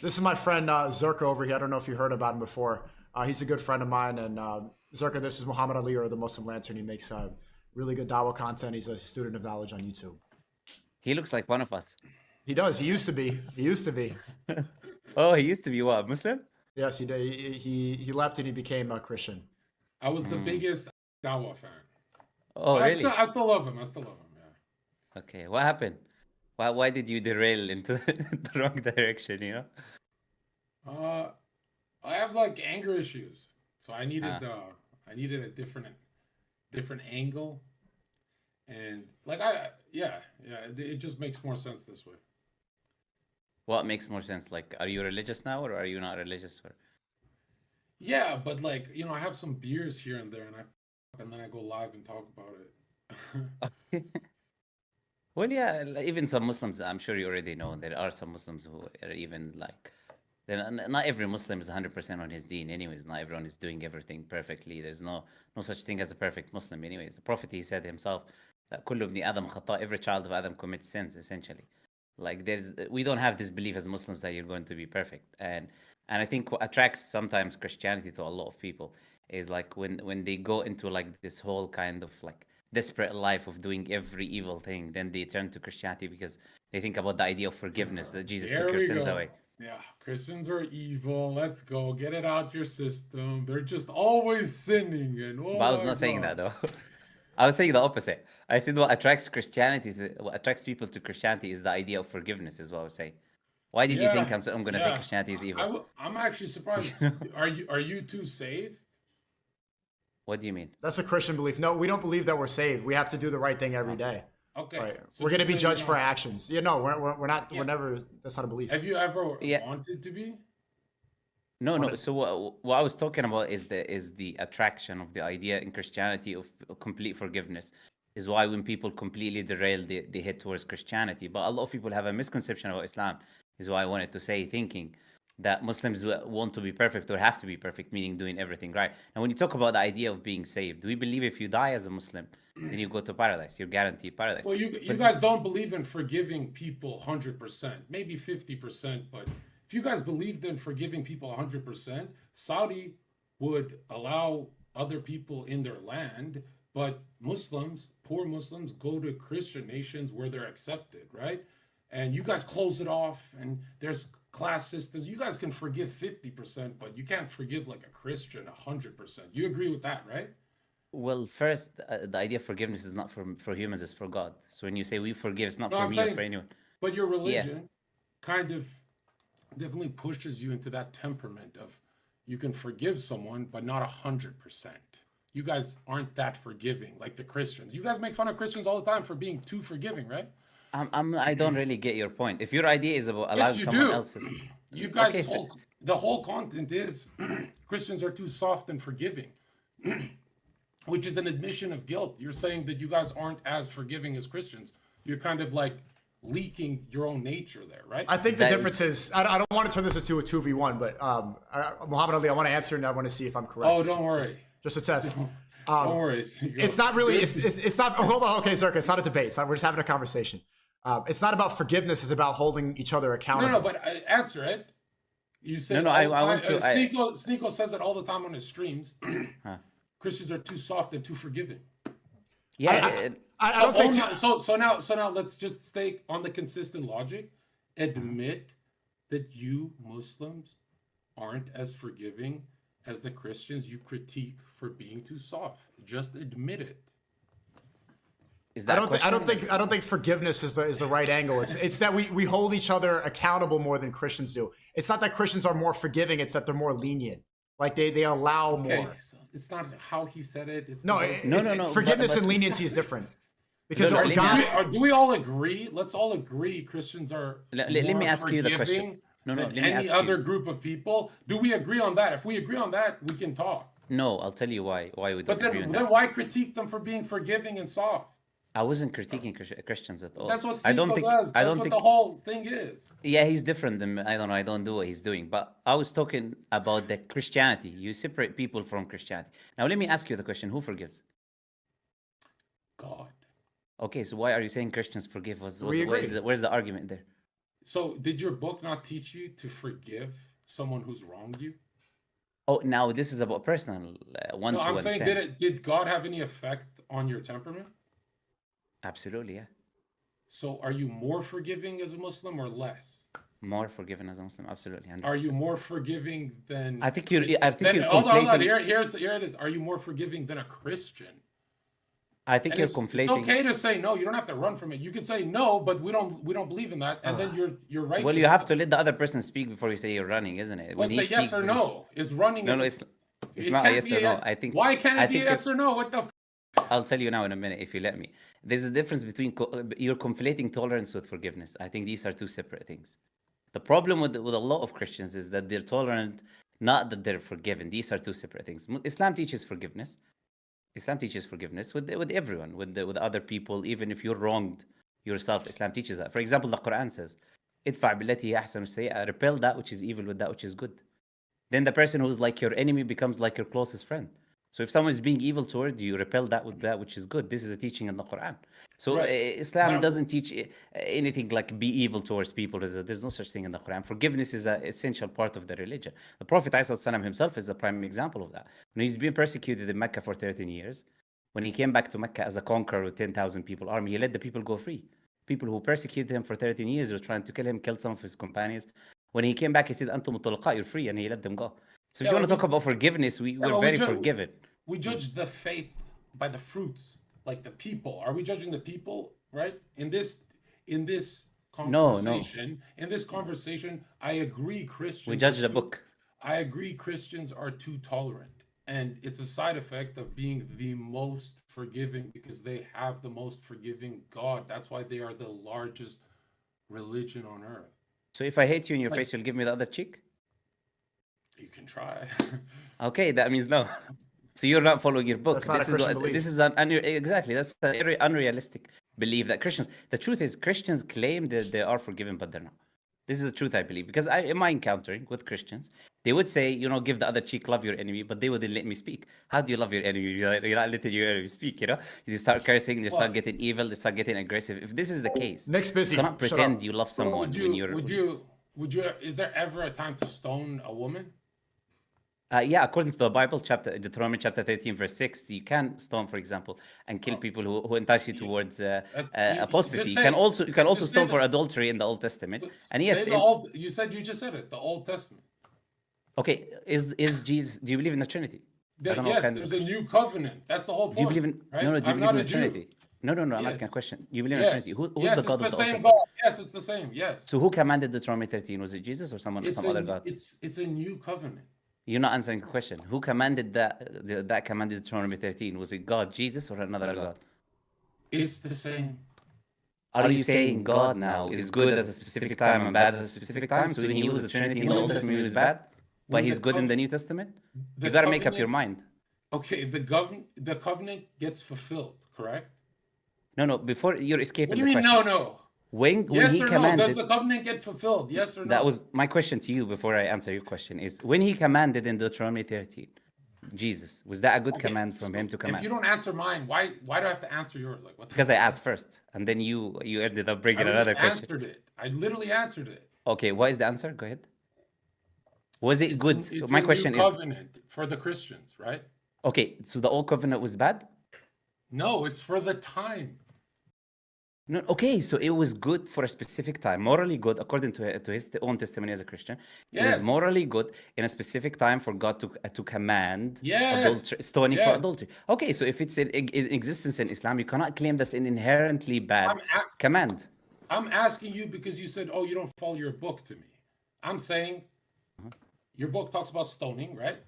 This is my friend Zherka over here. I don't know if you heard about him before. He's a good friend of mine. And Zherka, this is Muhammad Ali, or the Muslim Lantern. He makes really good Dawah content. He's a student of knowledge on YouTube. He looks like one of us. He does. He used to be. He used to be. Oh, he used to be what, Muslim? Yes, he did. He left and he became a Christian. I was the biggest Dawah fan. Oh, But really? I still love him. I still love him. Yeah. Okay, what happened? Why did you derail into the wrong direction, you know? I have like anger issues, so I needed Ah. I needed a different angle, and like it just makes more sense this way. What makes more sense? Like, are you religious now or are you not religious? Or... Yeah, but like I have some beers here and there, and then I go live and talk about it. Well, yeah, even some Muslims, I'm sure you already know, there are some Muslims who are even like, not every Muslim is 100% on his deen anyways. Not everyone is doing everything perfectly. There's no such thing as a perfect Muslim anyways. The Prophet, he said himself that كل ابن آدم خطاء, every child of Adam commits sins, essentially. Like we don't have this belief as Muslims that you're going to be perfect. And I think what attracts sometimes Christianity to a lot of people is like when they go into like this whole kind of like desperate life of doing every evil thing, then they turn to Christianity because they think about the idea of forgiveness, that Jesus There took your we sins go. away. Yeah, Christians are evil. Let's go. Get it out your system. They're just always sinning. And oh But I was my not saying God. that though. I was saying the opposite. I said what attracts what attracts people to Christianity is the idea of forgiveness, is what I was saying. Why did you think Yeah, I'm going to say yeah. Christianity is evil? I'm actually surprised. Are you two saved? What do you mean? That's a Christian belief. No, we don't believe that we're saved. We have to do the right thing every day. Okay. Right. So We're going to just be so you judged for know, our actions. You know, we're not. Yeah. We're never. That's not a belief. have you ever Yeah. wanted to be? No. So what I was talking about is the attraction of the idea in Christianity of complete forgiveness. Is why when people completely derail, they head towards Christianity. But a lot of people have a misconception about Islam. Is why I wanted to say, thinking that Muslims want to be perfect or have to be perfect, meaning doing everything right. And when you talk about the idea of being saved, we believe if you die as a Muslim, then you go to paradise. You're guaranteed paradise. Well, you But guys don't believe in forgiving people 100%, maybe 50%, but if you guys believed in forgiving people 100%, Saudi would allow other people in their land, but Muslims, poor Muslims, go to Christian nations where they're accepted, right? And you guys close it off, and there's class systems. You guys can forgive 50%, but you can't forgive like a Christian 100%. You agree with that, right? well, first, the idea of forgiveness is not for humans; it's for God. So when you say we forgive, it's not No, for I'm me or saying, for anyone. but your Yeah. religion kind of definitely pushes you into that temperament of you can forgive someone, but not 100%. You guys aren't that forgiving like the Christians. You guys make fun of Christians all the time for being too forgiving, right? I don't really get your point. If your idea is about Yes, allowing you someone do. else's, You okay, guys so the whole content is Christians are too soft and forgiving, which is an admission of guilt. You're saying that you guys aren't as forgiving as Christians. You're kind of like leaking your own nature there, right? I think the that difference is I don't want to turn this into a 2v1, but Muhammad Ali, I want to answer and I want to see if I'm correct. Oh, don't worry. Just a test. Don't worry. It's not really. It's not. Oh, hold on. Okay, Zherka. It's not a debate. We're just having a conversation. It's not about forgiveness. It's about holding each other accountable. No, but answer it. You say No, all I the time- want to- Sneako says it all the time on his streams. Christians are too soft and too forgiving. yeah, I don't say. So now let's just stay on the consistent logic. Admit that you Muslims aren't as forgiving as the Christians you critique for being too soft. Just admit it. is that a question? I don't think forgiveness is the right angle. It's that we hold each other accountable more than Christians do. It's not that Christians are more forgiving. It's that they're more lenient. Like they allow Okay, more. so it's not how he said it. It's No, the- forgiveness but- and leniency is different. Because No, let me God, ask- do we all agree? Let's all agree Christians are Let me more ask you the question. forgiving No, than let me any ask other you. group of people. Do we agree on that? If we agree on that, we can talk. No, I'll tell you why we But don't agree on then that. why critique them for being forgiving and soft? I wasn't critiquing Christians at all. That's what I don't Sneako think. does. I That's don't what think. the whole thing is. Yeah, he's different than I don't know. I don't do what he's doing. But I was talking about the Christianity. You separate people from Christianity. Now let me ask you the question: who forgives? God. Okay, so why are you saying Christians forgive? We agree. Where's the argument there? So did your book not teach you to forgive someone who's wronged you? Oh, now this is about personal No, I'm one-to-one saying sin. did God have any effect on your temperament? Absolutely, yeah. So are you more forgiving as a Muslim or less? More forgiven as a Muslim, absolutely, Are you 100%. more forgiving than I think you're hold on, conflating. here it is. Are you more forgiving than a Christian? I think And you're it's conflating. okay to say no. You don't have to run from it. You could say no, but we don't believe in that, and then you're Well, you righteous. have to let the other person speak before you say you're running, isn't it? When Let's he say yes speaks, or no. Is running no, if no, it's it not a can't yes be or a no. yes. Why can't I it be a think yes or no? What the I'll tell you now in a minute if you let me. There's a difference between you're conflating tolerance with forgiveness. I think these are two separate things. The problem with a lot of Christians is that they're tolerant, not that they're forgiven. These are two separate things. Islam teaches forgiveness. Islam teaches forgiveness with everyone, with other people, even if you're wronged yourself. Islam teaches that. For example, the Quran says, "Idfa billati hiya ahsanu sayyi'a," repel that which is evil with that which is good. Then the person who's like your enemy becomes like your closest friend. So if someone is being evil toward you, repel that with that which is good. This is a teaching in the Quran. So right? Islam Now, doesn't teach anything like be evil towards people. There's no such thing in the Quran. Forgiveness is an essential part of the religion. The Prophet ﷺ himself is a prime example of that. When he's been persecuted in Mecca for 13 years, when he came back to Mecca as a conqueror with 10,000 people army, he let the people go free. People who persecuted him for 13 years were trying to kill him, killed some of his companions. When he came back, he said, "Antum mutalaqa, you're free," and he let them go. So if yeah, you want but to talk about forgiveness, yeah, we're very forgiven. we judge the faith by the fruits, like the people. Are we judging the people, right? In this No, no. conversation, I agree We Christians are judge the too book. I agree Christians are too tolerant. And it's a side effect of being the most forgiving because they have the most forgiving God. That's why they are the largest religion on earth. So if I hate you in your Like, face, you'll give me the other cheek? you can try. Okay, that means no. So you're not following your book. That's not a Christian This belief. is exactly, that's a very unrealistic belief that Christians. The truth is Christians claim that they are forgiven, but they're not. This is the truth, I believe, because in my encountering with Christians, they would say, give the other cheek, love your enemy, but they wouldn't let me speak. How do you love your enemy? You're not letting your enemy speak, You start cursing, they start Well, getting evil, they start getting aggressive. If this is the case, Nick's you busy. cannot Shut pretend up. you love would someone when you you're. is there ever a time to stone a woman? Yeah, according to the Bible, Deuteronomy chapter 13, verse 6, you can stone, for example, and kill Oh, people who entice you you, towards you apostasy. just You can also just say stone for the adultery in the Old Testament. And say yes, the old. You just said it. The Old Testament. okay, is Jesus? Do you believe in the Trinity? I don't know what Yes, kind of a there's a Christian. new covenant. That's the whole Do you believe point, in? No, right? no. Do you I'm believe not in a the Jew. Trinity? No, no, no. I'm asking a Yes, question. Do you believe in the Trinity? yes, Who's the yes. It's God the of the Old same Testament? God. Yes, it's the same. Yes, So who commanded Deuteronomy 13? Was it Jesus or it's some a other God? it's a new covenant. You're not answering the question. Who commanded that commanded Deuteronomy 13? Was it God, Jesus, or another God? It's the same. Are you saying God now is good at a specific time and bad at a specific time? So when he used the Trinity in the When Old the Testament, he was bad, but when the he's good in the cov New Testament? You the got to make up your covenant mind. okay the covenant gets fulfilled, correct? No, no. Before you're What escaping do the you mean? No, question, no. when Yes he or no? Does the commanded, covenant get fulfilled? Yes or that no? was my question to you before I answer your question. Is when he commanded in Deuteronomy 13, Jesus, was that a good Okay, command from him so to if command? you don't answer mine, why do I have to answer yours? Like what the Because I fuck? asked first, and then you ended up I bringing already another question. answered it. I literally answered it. Okay, what is the answer? Go ahead. Was it good? It's My a new question is, covenant for the Christians, right? okay, so the old covenant was bad? No, it's for the time. No, okay, so it was good for a specific time, morally good, according to his own testimony as a Christian. It was Yes. morally good in a specific time for God to command Yes. stoning for Yes. adultery. Okay, so if it's in existence in Islam, you cannot claim that's an inherently bad I'm a- command. I'm asking you because you said, "Oh, you don't follow your book to me." I'm saying your book talks about stoning, right?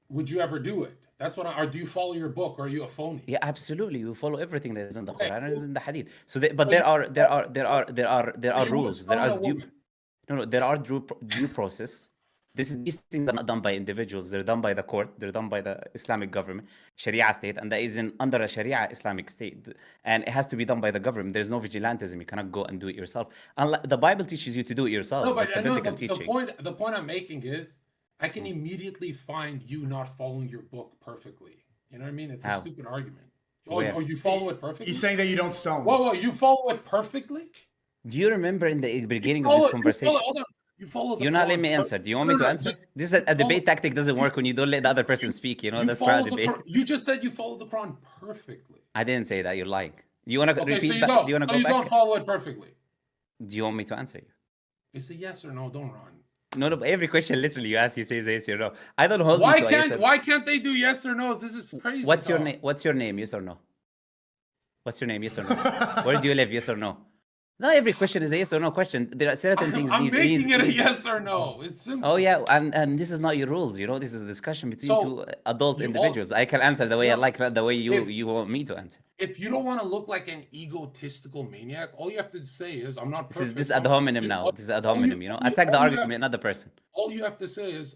Would you ever do it? That's what or do you follow your book or are you a phony? Yeah, absolutely. You follow everything that is in the Okay. Quran and is in the Hadith. But So you there are you would rules. There stone are a woman. there are due process. These things are not done by individuals. They're done by the court. They're done by the Islamic government, Sharia state, and that is under a Sharia Islamic state. And it has to be done by the government. There's no vigilantism. You cannot go and do it yourself. Unlike, the Bible teaches you to do it No, yourself. but That's a no, biblical the teaching. point I'm making is I can immediately find you not following your book perfectly. You know what I mean? It's a How? stupid argument. Where? Oh, you follow it perfectly? He's saying that you don't stone. Whoa, you follow it perfectly? Do you remember in the beginning of Follow, this you conversation? follow, hold on. You follow the You're not letting Quran me per- answer. Do you want No, me to no, answer? ju- This is a follow- debate tactic doesn't work when you don't let the other person speak. You know, You that's part follow of the debate. Quran. You just said you follow the Quran perfectly. I didn't say that. You're lying. Do you want to Okay, repeat so you back? don't. Do you want to So go you back? don't follow it perfectly. Do you want me to answer you? It's a yes or no. Don't run. No, no. Every question, literally, you ask, you say yes or no. I don't hold you to a yes or no. Why can't they do yes or no's? This is crazy. What's your talk. name? What's your name? Yes or no? What's your name? Yes or no? Where do you live? Yes or no? Not every question is a yes or no question. There are certain things. I'm making it a needs- yes or no. It's simple. Oh yeah, and this is not your rules. You know, this is a discussion between So, two adult you all- individuals. I can answer the way I No, like, not the way if- you want me to answer. If you don't want to look like an egotistical maniac, all you have to say is, "I'm not This is perfect." ad hominem now. This is ad hominem. You know, attack the argument, not the person. All you have to say is,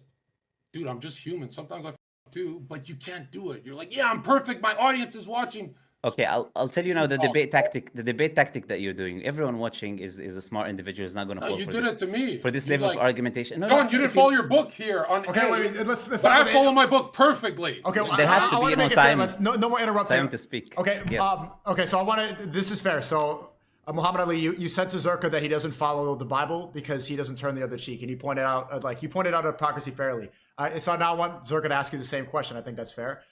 "Dude, I'm just human. Sometimes I too, but you can't do it." You're like, "Yeah, I'm perfect. My audience is watching." Okay, I'll tell you now the Talk. debate tactic. The debate tactic that you're doing. Everyone watching is a smart individual. Is not going to No, fall you for did this, it to me. for this You level like- of argumentation. No, John, no, you didn't if follow your book here on. Okay, A, wait, let's but stop I it. follow my book perfectly. Okay, There has to I be wanna no make it fair. time- Let's no more interrupting. time to speak. Okay. Yes. Okay. So I want to. This is fair. So Muhammad Ali, you said to Zherka that he doesn't follow the Bible because he doesn't turn the other cheek, and you pointed out you pointed out hypocrisy fairly. So now I want Zherka to ask you the same question. I think that's fair.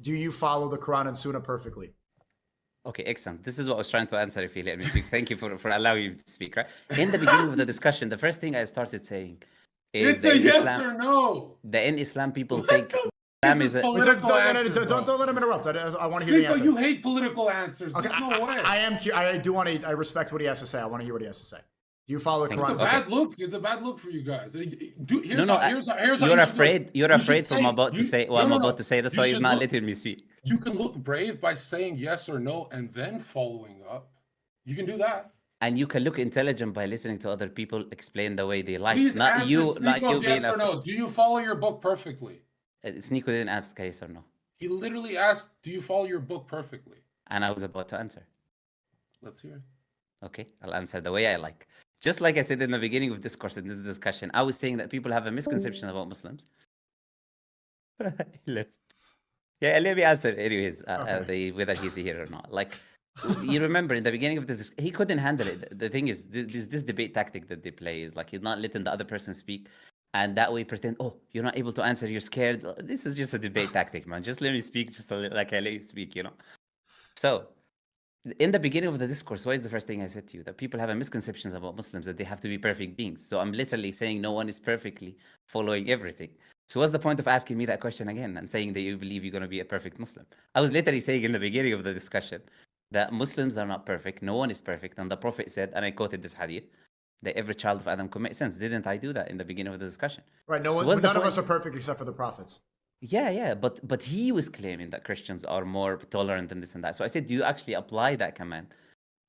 Do you follow the Quran and Sunnah perfectly? Okay, excellent. This is what I was trying to answer if you let me speak. Thank you for allowing me to speak, right? In the beginning of the discussion, the first thing I started saying is It's that a in yes Islam, or no. in Islam people think This Islam is is a, Wait, political answers, don't bro. let him interrupt. I want to hear the Sneako, answer. you hate political answers. Okay, There's no way. I am. I do want to. I respect what he has to say. I want to hear what he has to say. Do you follow the Thank you. Quran? It's a bad look. It's a bad look for you guys. Here's no, how you should you're look. afraid. You're You should afraid say- what I'm about to you- say. no, What I'm no, about no. to say. That's You why you're should not look- letting me speak. You can look brave by saying yes or no and then following up. You can do that. And you can look intelligent by listening to other people explain the way they like. Please Not answer you. Not you Sneako's being yes or no. Do you follow your book perfectly? Sneako didn't ask yes or no, He literally asked, "Do you follow your book perfectly?" and I was about to answer. Let's hear it. Okay, I'll answer the way I like. Just like I said in the beginning of discourse in this discussion, I was saying that people have a misconception about Muslims. He left. Yeah, let me answer anyways, whether he's here or not. Like, you remember in the beginning of this, he couldn't handle it. The thing is, this debate tactic that they play is like he's not letting the other person speak, and that way pretend, oh, you're not able to answer, you're scared. This is just a debate tactic, man. Just let me speak, just like I let you speak, you know. So, in the beginning of the discourse, what is the first thing I said to you? That people have a misconceptions about Muslims, that they have to be perfect beings. So I'm literally saying no one is perfectly following everything. So what's the point of asking me that question again and saying that you believe you're going to be a perfect Muslim? I was literally saying in the beginning of the discussion that Muslims are not perfect. No one is perfect. And the Prophet said, and I quoted this hadith, that every child of Adam commits sins. Didn't I do that in the beginning of the discussion? Right. So what's the None of point? us are perfect except for the prophets. Yeah, but he was claiming that Christians are more tolerant and this and that. So I said, do you actually apply that command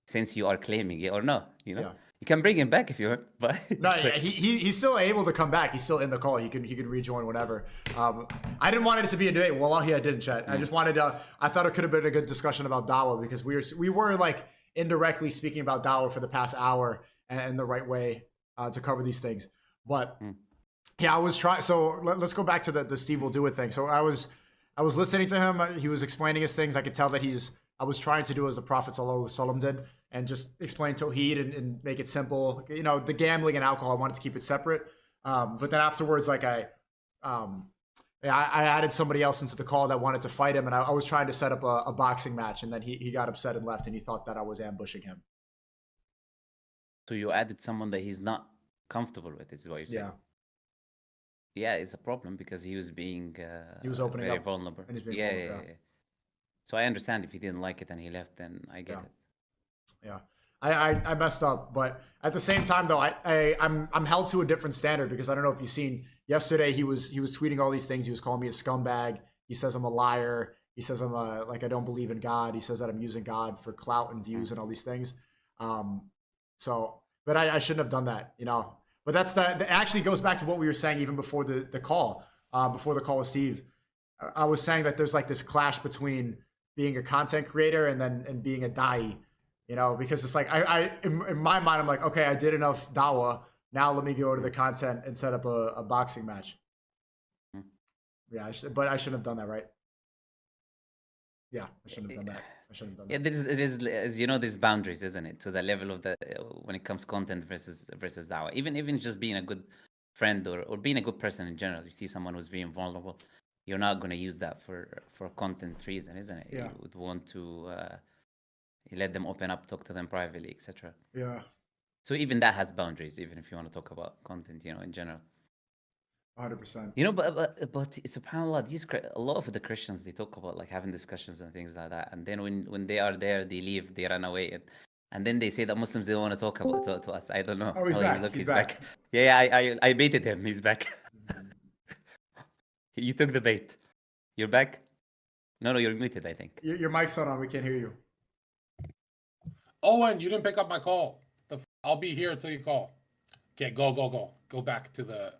since you are claiming it or no? You know, Yeah. you can bring him back if you want, but No, he's still able to come back. He's still in the call. He can rejoin whenever. I didn't want it to be a debate. Wallahi, I didn't, chat. I just wanted I thought it could have been a good discussion about Dawah because we were like indirectly speaking about Dawah for the past hour and the right way to cover these things. But yeah, I was trying. So let's go back to the Steve will do it thing. So I was listening to him. He was explaining his things. I could tell that I was trying to do as the Prophet Sallallahu Alaihi Wasallam did and just explain Tawheed and make it simple. You know, the gambling and alcohol, I wanted to keep it separate. But then afterwards, like I added somebody else into the call that wanted to fight him. And I was trying to set up a boxing match. And then he got upset and left. And he thought that I was ambushing him. so you added someone that he's not comfortable with, is what you're saying. Yeah. Yeah, it's a problem because he was being He was opening very up, vulnerable. and he's being Yeah, vulnerable, yeah. So I understand if he didn't like it and he left, then I get it. Yeah, I messed up, but at the same time though, I'm held to a different standard because I don't know if you've seen yesterday he was tweeting all these things. He was calling me a scumbag. He says I'm a liar. He says I'm like I don't believe in God. He says that I'm using God for clout and views and all these things. But I shouldn't have done that, you know. But that actually goes back to what we were saying even before the call, before the call with Steve. I was saying that there's like this clash between being a content creator and being a da'i, you know, because it's like I in my mind I'm like, okay, I did enough dawah. Now let me go to the content and set up a boxing match. Yeah, but I shouldn't have done that, right? Yeah, I shouldn't have done that. I shouldn't have Yeah, done as you know, there's boundaries, isn't it? To the level of the when it comes content versus dawah. Even just being a good friend or being a good person in general. You see someone who's being vulnerable, you're not gonna use that for content reason, isn't it? Yeah. You would want to let them open up, talk to them privately, etc. that. Yeah. So even that has boundaries, even if you want to talk about content, in general. 100%. But subhanallah, a lot of the Christians, they talk about like having discussions and things like that, and then when they are there, they leave, they run away, and then they say that Muslims, they don't want to talk about to us. I don't know. Oh, he's back. Look, He's he's back. back. Yeah, I baited him. He's back. You took the bait. You're back. No, you're muted, I think. Your mic's not on. We can't hear you. Owen, you didn't pick up my call. I'll be here until you call. Okay, go back to the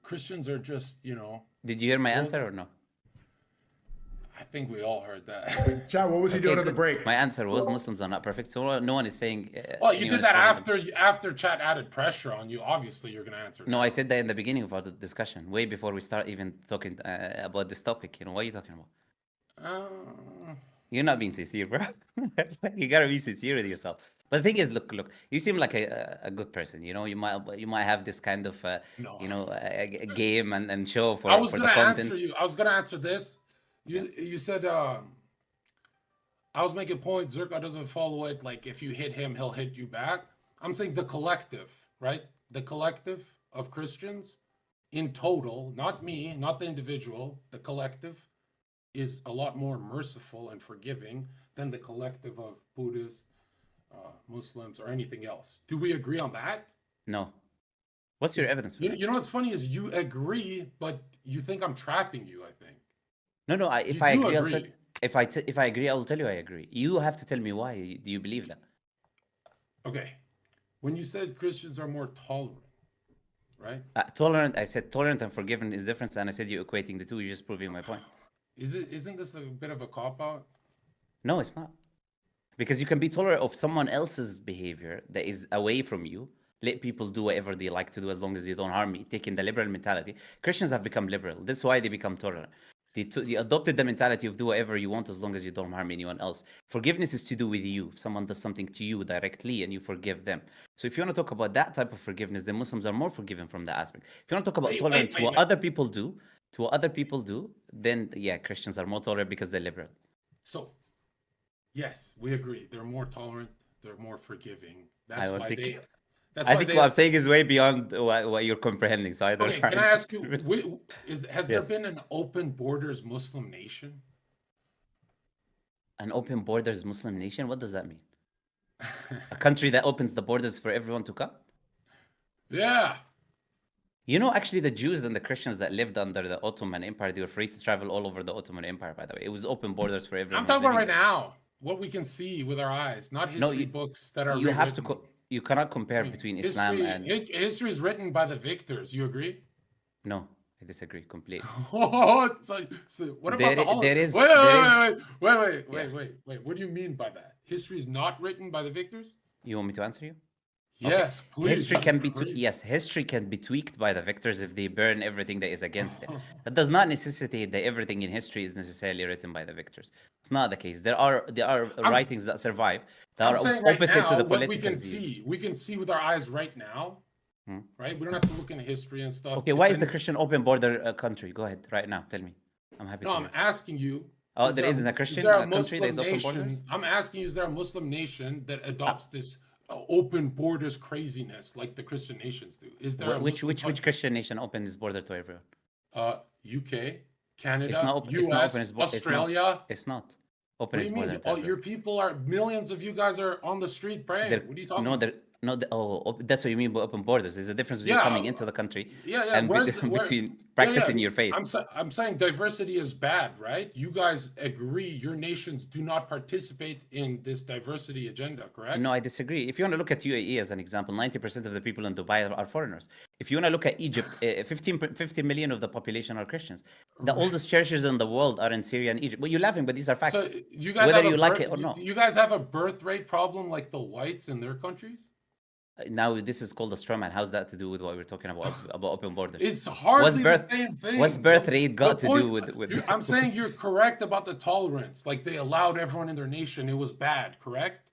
Christians are just, Did you hear my answer or no? I think we all heard that. Chad, what was he doing on the break? My answer was Muslims are not perfect, so no one is saying. Well, you anyone did is that perfect. after chat added pressure on you. Obviously, you're gonna answer. No, I said that in the beginning of our discussion, way before we start even talking about this topic. What are you talking about? You're not being sincere, bro. You gotta be sincere with yourself. But the thing is, look, you seem like a good person. You might have this kind of No. a game and show for I was for gonna the content. answer you. I was gonna answer this. You said I was making a point. Zherka doesn't follow it. Like if you hit him, he'll hit you back. I'm saying the collective, right? The collective of Christians in total, not me, not the individual. The collective is a lot more merciful and forgiving than the collective of Buddhists, Muslims, or anything else. Do we agree on that? No. What's your evidence for that? You know what's funny is you agree, but you think I'm trapping you. I think. No. If You I do agree, agree. if I agree, I will tell you I agree. You have to tell me why. Do you believe that? Okay. When you said Christians are more tolerant, right? Tolerant. I said tolerant and forgiving is different, and I said you're equating the two. You're just proving my point. Isn't this a bit of a cop out? No, it's not. Because you can be tolerant of someone else's behavior that is away from you. Let people do whatever they like to do as long as you don't harm me. Taking the liberal mentality. Christians have become liberal. That's why they become tolerant. They adopted the mentality of do whatever you want as long as you don't harm anyone else. Forgiveness is to do with you. If someone does something to you directly and you forgive them. So if you want to talk about that type of forgiveness, then Muslims are more forgiving from that aspect. If you want to talk about tolerance to what other people do, then yeah, Christians are more tolerant because they're liberal. So, yes, we agree. They're more tolerant. They're more forgiving. I That's don't why think- they. I think what I'm saying is way beyond what you're comprehending. So I don't. Okay, can I ask you? Has there Yes. been an open borders Muslim nation? An open borders Muslim nation? What does that mean? A country that opens the borders for everyone to come? Yeah. Actually, the Jews and the Christians that lived under the Ottoman Empire, they were free to travel all over the Ottoman Empire, by the way. It was open borders for everyone. I'm talking about right now. What we can see with our eyes, not history books that are You have to. rewritten. You cannot compare between Islam and. History is written by the victors. You agree? No, I disagree completely. So what about the Holocaust? Wait. What do you mean by that? History is not written by the victors? You want me to answer you? Yes, please. History can be tweaked by the victors if they burn everything that is against it. That does not necessitate that everything in history is necessarily written by the victors. It's not the case. There are writings that survive that are opposite to the political we can views. see. We can see with our eyes right now. Right? We don't have to look into history and stuff. Okay, why is the Christian open border country? Go ahead, right now. Tell me. I'm happy to No, hear. I'm asking you. Oh, there isn't a Christian country that is open borders? I'm asking you, is there a Muslim nation that adopts this open borders craziness like the Christian nations do? Is there a Which Muslim country? Christian nation opened its border to everyone? UK, Canada, It's not open. US, It's not open. Australia. It's not open. What do you mean? Oh, your people are millions of you guys are on the street praying. What are you talking about? That's what you mean by open borders. There's a difference between coming into the country and between practicing your faith. I'm saying diversity is bad, right? You guys agree your nations do not participate in this diversity agenda, correct? No, I disagree. If you want to look at UAE as an example, 90% of the people in Dubai are foreigners. If you want to look at Egypt, 50 million of the population are Christians. The oldest churches in the world are in Syria and Egypt. Well, you're laughing, but these are facts. So you guys Whether have you like it or not. Do you guys have a birth rate problem like the whites in their countries? Now this is called a straw man. How's that to do with what we're talking about open borders? It's hardly the same thing. What's birth rate got to do with? I'm saying you're correct about the tolerance. Like they allowed everyone in their nation. It was bad, correct?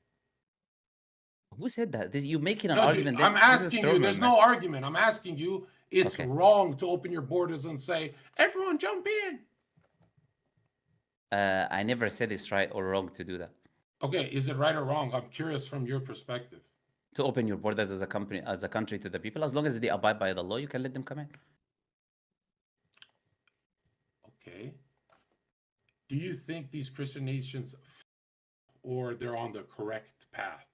Who said that? You making an No, dude, argument? I'm asking you. There's man. no argument. I'm asking you. It's Okay. wrong to open your borders and say everyone jump in. I never said it's right or wrong to do that. Okay, is it right or wrong? I'm curious from your perspective. To open your borders as a country to the people, as long as they abide by the law, you can let them come in. Okay. Do you think these Christian nations or they're on the correct path?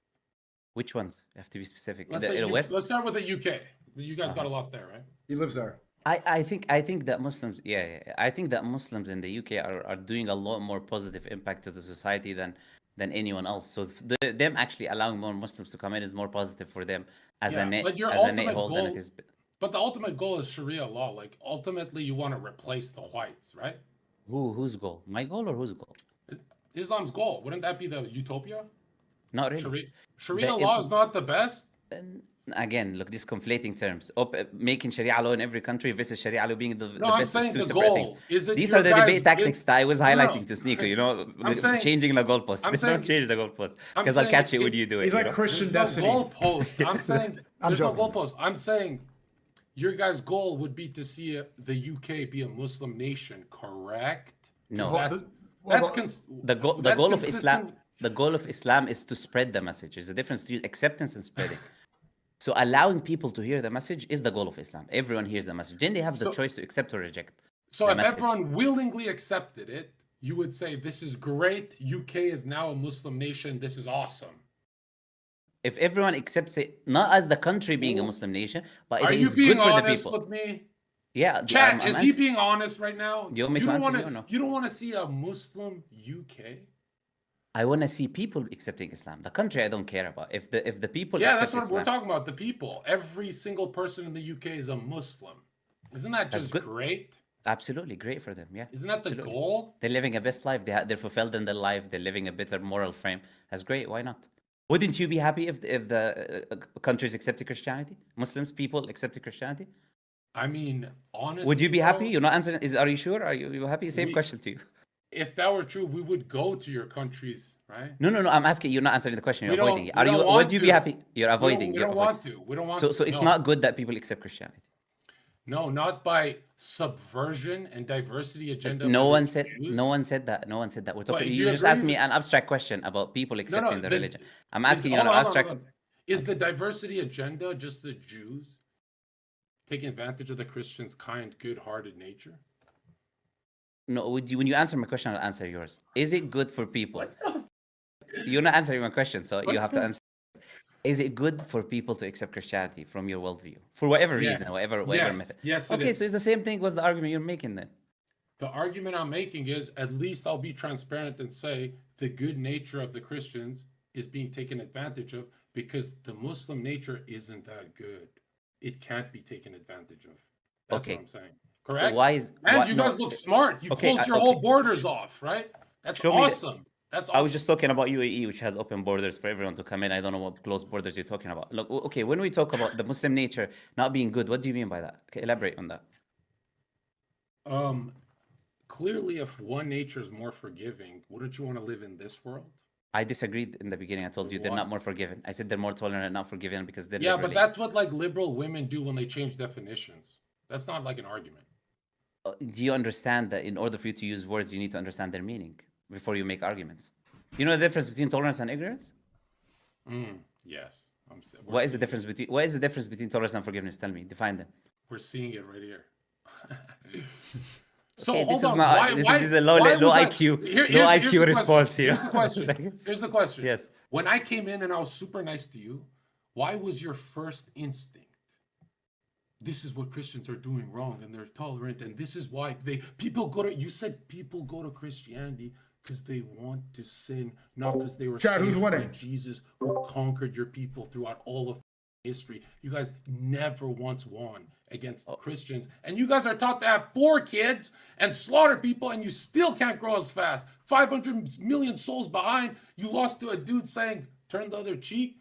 Which ones? You have to be specific. Let's In the West. Let's start with the UK. You guys got a lot there, right? He lives there. I think that Muslims, yeah. I think that Muslims in the UK are doing a lot more positive impact to the society than anyone else. So them actually allowing more Muslims to come in is more positive for them as a net hold than it is. But the ultimate goal is Sharia law. Like ultimately, you want to replace the whites, right? Whose goal? My goal or whose goal? Islam's goal. Wouldn't that be the utopia? Not really. Sharia law is not the best. Again, look, these conflating terms. Making Sharia law in every country versus Sharia law being the best. I'm saying two the separate goal. things. Is it These are the debate tactics that I was highlighting to Sneako, changing the goalpost. Don't change the goalpost because I'll catch it when you do it. He's like Christian Destiny. No goalpost. I'm saying there's no joking. goalpost. I'm saying your guys' goal would be to see the UK be a Muslim nation, correct? No. The goal of Islam. The goal of Islam is to spread the message. There's a difference between acceptance and spreading. So allowing people to hear the message is the goal of Islam. Everyone hears the message. Then they have the choice to accept or reject. So if everyone willingly accepted it, you would say, this is great. UK is now a Muslim nation. This is awesome. If everyone accepts it, not as the country being a Muslim nation, but it is good for the people. Are you being honest with me? Yeah. Chat, is he being honest right now? Do you want me to answer you or no? You don't want to see a Muslim UK? I want to see people accepting Islam. The country I don't care about. If the people that's what we're talking about. The people. Every single person in the UK is a Muslim. Isn't that just great? Absolutely great for them. Yeah. Isn't that the goal? They're living a best life. They're fulfilled in their life. They're living a better moral frame. That's great. Why not? Wouldn't you be happy if the countries accepted Christianity? Muslims, people accepted Christianity? I mean, honestly, would you be happy? You're not answering. Are you sure? Are you happy? Same question to you. If that were true, we would go to your countries, right? No. I'm asking. You're not answering the question. You're avoiding it. Would you be happy? You're avoiding. We don't want to. We don't want to. So it's not good that people accept Christianity. No, not by subversion and diversity agenda. No one said that. We're talking. You just asked me an abstract question about people accepting the religion. I'm asking you an abstract. Is the diversity agenda just the Jews taking advantage of the Christians' kind, good-hearted nature? No, when you answer my question, I'll answer yours. Is it good for people? You're not answering my question, so you have to answer. Is it good for people to accept Christianity from your worldview? For whatever reason, whatever method. Yes, okay, so it's the same thing. What's the argument you're making then? The argument I'm making is at least I'll be transparent and say the good nature of the Christians is being taken advantage of because the Muslim nature isn't that good. It can't be taken advantage of. That's what I'm saying. Correct? You guys look smart. You closed your whole borders off, right? That's awesome. That's awesome. I was just talking about UAE, which has open borders for everyone to come in. I don't know what closed borders you're talking about. Look, okay, when we talk about the Muslim nature not being good, what do you mean by that? Okay, elaborate on that. Clearly, if one nature is more forgiving, wouldn't you want to live in this world? I disagreed in the beginning. I told you they're not more forgiving. I said they're more tolerant and not forgiving because they're but that's what like liberal women do when they change definitions. That's not like an argument. Do you understand that in order for you to use words, you need to understand their meaning before you make arguments? You know the difference between tolerance and ignorance? Yes. What is the difference between tolerance and forgiveness? Tell me. Define them. We're seeing it right here. So okay, hold on. This is a low IQ response here. Here's the question. Yes. When I came in and I was super nice to you, why was your first instinct? This is what Christians are doing wrong, and they're tolerant, and this is why you said people go to Christianity because they want to sin, not because they were saved by Jesus who conquered your people throughout all of history. You guys never once won against Christians, and you guys are taught to have 4 kids and slaughter people, and you still can't grow as fast. 500 million souls behind. You lost to a dude saying, turn the other cheek.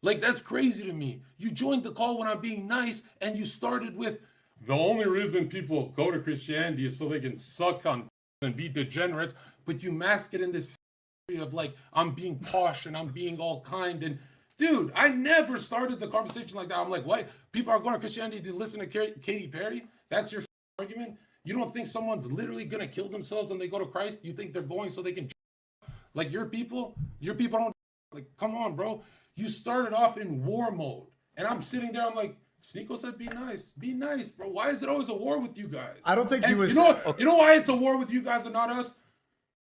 Like, that's crazy to me. You joined the call when I'm being nice, and you started with the only reason people go to Christianity is so they can suck on and be degenerates, but you mask it in this of like, I'm being posh and I'm being all kind. And dude, I never started the conversation like that. I'm like, what? People are going to Christianity to listen to Katy Perry? That's your argument? You don't think someone's literally going to kill themselves when they go to Christ? You think they're going so they can, like, your people don't, like, come on, bro. You started off in war mode. And I'm sitting there, I'm like, Sneako said, be nice, bro. Why is it always a war with you guys? I don't think he was. You know why it's a war with you guys and not us?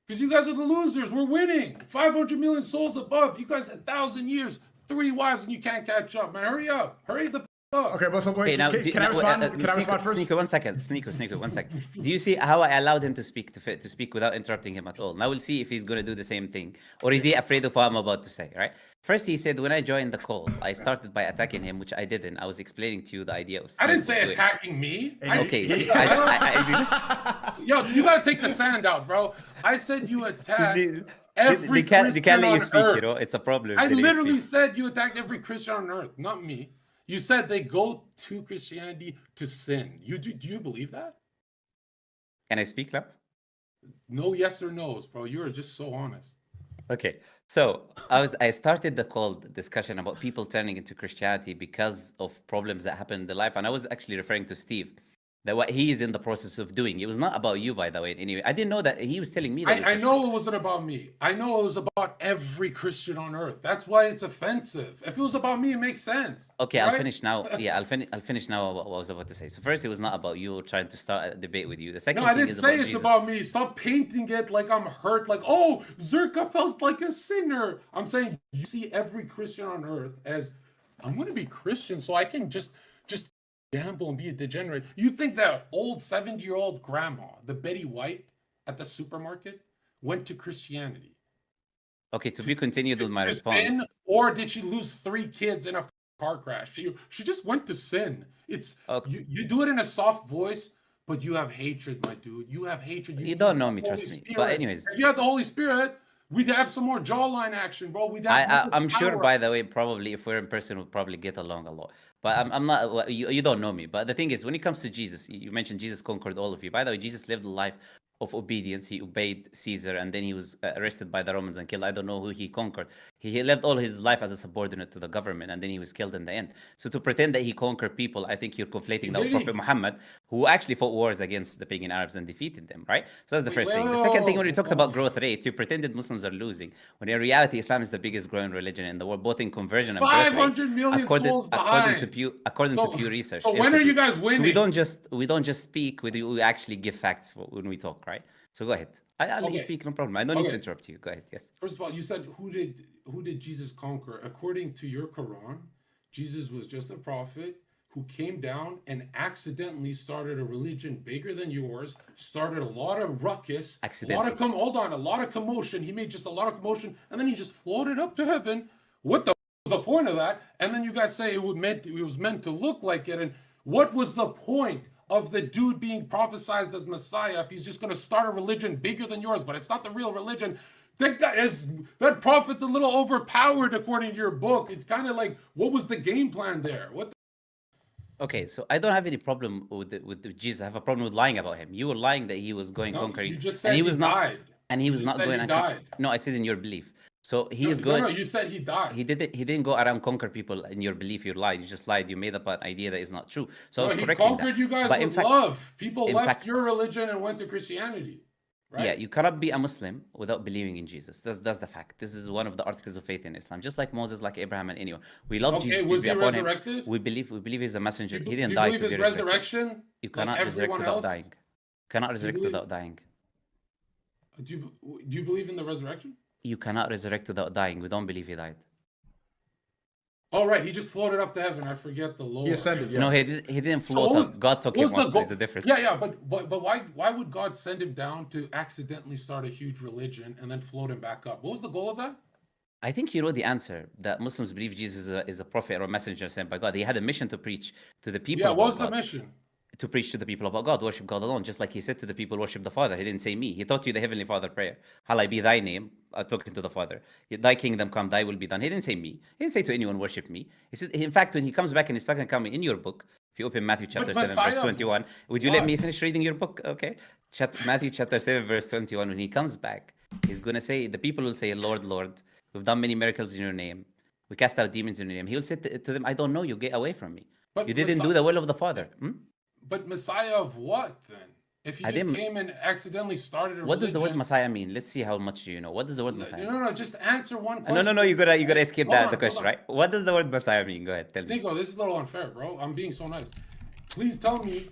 Because you guys are the losers. We're winning. 500 million souls above. You guys had 1,000 years, 3 wives, and you can't catch up, man. Hurry up. Hurry the up. Okay, but wait, can I respond? Can I respond first? Sneako, 1 second. Sneako, 1 second. Do you see how I allowed him to speak without interrupting him at all? Now we'll see if he's going to do the same thing. Or is he afraid of what I'm about to say, right? First, he said, when I joined the call, I started by attacking him, which I didn't. I was explaining to you the idea of... I didn't say attacking me. Okay. Yo, you got to take the sand out, bro. I said you attacked every Christian they can't let you on speak, earth. you know? It's a problem. I literally said you attacked every Christian on earth, not me. You said they go to Christianity to sin. Do you believe that? Can I speak now? No yes or no's, bro. You are just so honest. Okay, so I started the call discussion about people turning into Christianity because of problems that happen in their life, and I was actually referring to Steve, that what he is in the process of doing. It was not about you, by the way. Anyway, I didn't know that he was telling me that. I know it wasn't about me. I know it was about every Christian on earth. That's why it's offensive. If it was about me, it makes sense. Okay, right? I'll finish now. Yeah, I'll finish now what I was about to say. So first, it was not about you trying to start a debate with you. The second No, I thing didn't is say about it's Jesus. about me. Stop painting it like I'm hurt. Like, oh, Zherka felt like a sinner. I'm saying you see every Christian on earth as, I'm going to be Christian so I can just gamble and be a degenerate. You think that old 70-year-old grandma, the Betty White at the supermarket, went to Christianity? Okay, to be continued with my response. Sin, or did she lose 3 kids in a car crash? She just went to sin. It's Okay. you do it in a soft voice, but you have hatred, my dude. You have hatred. You don't know me, trust me. But anyways, if you had the Holy Spirit, we'd have some more jawline action, bro. We'd have I'm sure, power. by the way, probably if we're in person, we'll probably get along a lot. But I'm not. You don't know me. But the thing is, when it comes to Jesus, you mentioned Jesus conquered all of you. By the way, Jesus lived a life of obedience. He obeyed Caesar, and then he was arrested by the Romans and killed. I don't know who he conquered. He lived all his life as a subordinate to the government, and then he was killed in the end. So to pretend that he conquered people, I think you're conflating that with Prophet Muhammad, who actually fought wars against the pagan Arabs and defeated them, right? So that's the first thing. The second thing, when you talked about growth rate, you pretended Muslims are losing, when in reality, Islam is the biggest growing religion in the world, both in conversion and growth rate. 500 million souls behind. According to Pew Research. So when are you guys winning? So we don't just speak, we actually give facts when we talk, right? So go ahead. I'll let you speak, no problem. I don't need to interrupt you. Go ahead. Yes. First of all, you said who did Jesus conquer? According to your Quran, Jesus was just a prophet who came down and accidentally started a religion bigger than yours, started a lot of ruckus, a lot of commotion. He made just a lot of commotion, and then he just floated up to heaven. What was the point of that? And then you guys say it was meant to look like it. And what was the point of the dude being prophesized as Messiah if he's just going to start a religion bigger than yours, but it's not the real religion? That prophet's a little overpowered according to your book. It's kind of like, what was the game plan there? Okay, so I don't have any problem with Jesus. I have a problem with lying about him. You were lying that he was going conquering. You just said he died. And he was not going. He died. No, I said in your belief. So he is going. going. No, you said he died. He didn't go around conquer people in your belief. You lied. You just lied. You made up an idea that is not true. So I was correcting he conquered you guys with love. People left your religion and went to Christianity. Right? Yeah, you cannot be a Muslim without believing in Jesus. That's the fact. This is one of the articles of faith in Islam. Just like Moses, like Abraham, and anyone. We love Jesus. Was he resurrected? We believe he's a messenger. He didn't die. Do you believe his resurrection? You cannot resurrect without dying. Cannot resurrect without dying. Do you believe in the resurrection? You cannot resurrect without dying. We don't believe he died. Oh, right. He just floated up to heaven. I forget the Lord. He ascended, yeah. No, he didn't float up. God took him up. There's a difference. Yeah, but why would God send him down to accidentally start a huge religion and then float him back up? What was the goal of that? I think you know the answer, that Muslims believe Jesus is a prophet or a messenger sent by God. He had a mission to preach to the people. Yeah, what was the mission? to preach to the people about God, worship God alone, just like he said to the people, worship the Father. He didn't say me. He taught you the Heavenly Father prayer. Hallowed be thy name, talking to the Father. Thy kingdom come, thy will be done. He didn't say me. He didn't say to anyone, worship me. He said, in fact, when he comes back in his second coming in your book, if you open Matthew chapter 7, verse 21, would you let me finish reading your book? Okay. Matthew chapter 7, verse 21, when he comes back, he's going to say, the people will say, Lord, Lord, we've done many miracles in your name. We cast out demons in your name. He'll say to them, I don't know you. Get away from me. But you didn't do the will of the Father. But Messiah of what then? If he just came and accidentally started a what religion, does the word Messiah mean? Let's see how much you know. What does the word Messiah mean? No, just answer one question. No, you gotta escape the question, right? What does the word Messiah mean? Go ahead, tell me. Sneako, this is a little unfair, bro. I'm being so nice. Please tell me.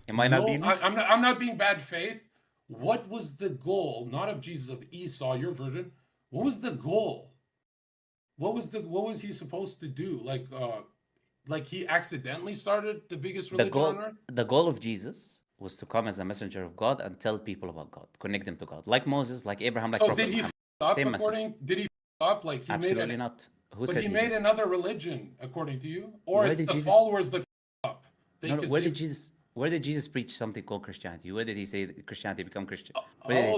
Am I not being nice? I'm not being bad faith. What was the goal, not of Jesus, of Esau, your version? What was the goal? What was he supposed to do? Like he accidentally started the biggest religion on earth? The goal of Jesus was to come as a messenger of God and tell people about God, connect them to God, like Moses, like Abraham, like Prophet Muhammad. Did he up like he Absolutely made not. But he made another religion according to you, or it's the followers that up? Where did Jesus preach something called Christianity? Where did he say that Christianity become Christian?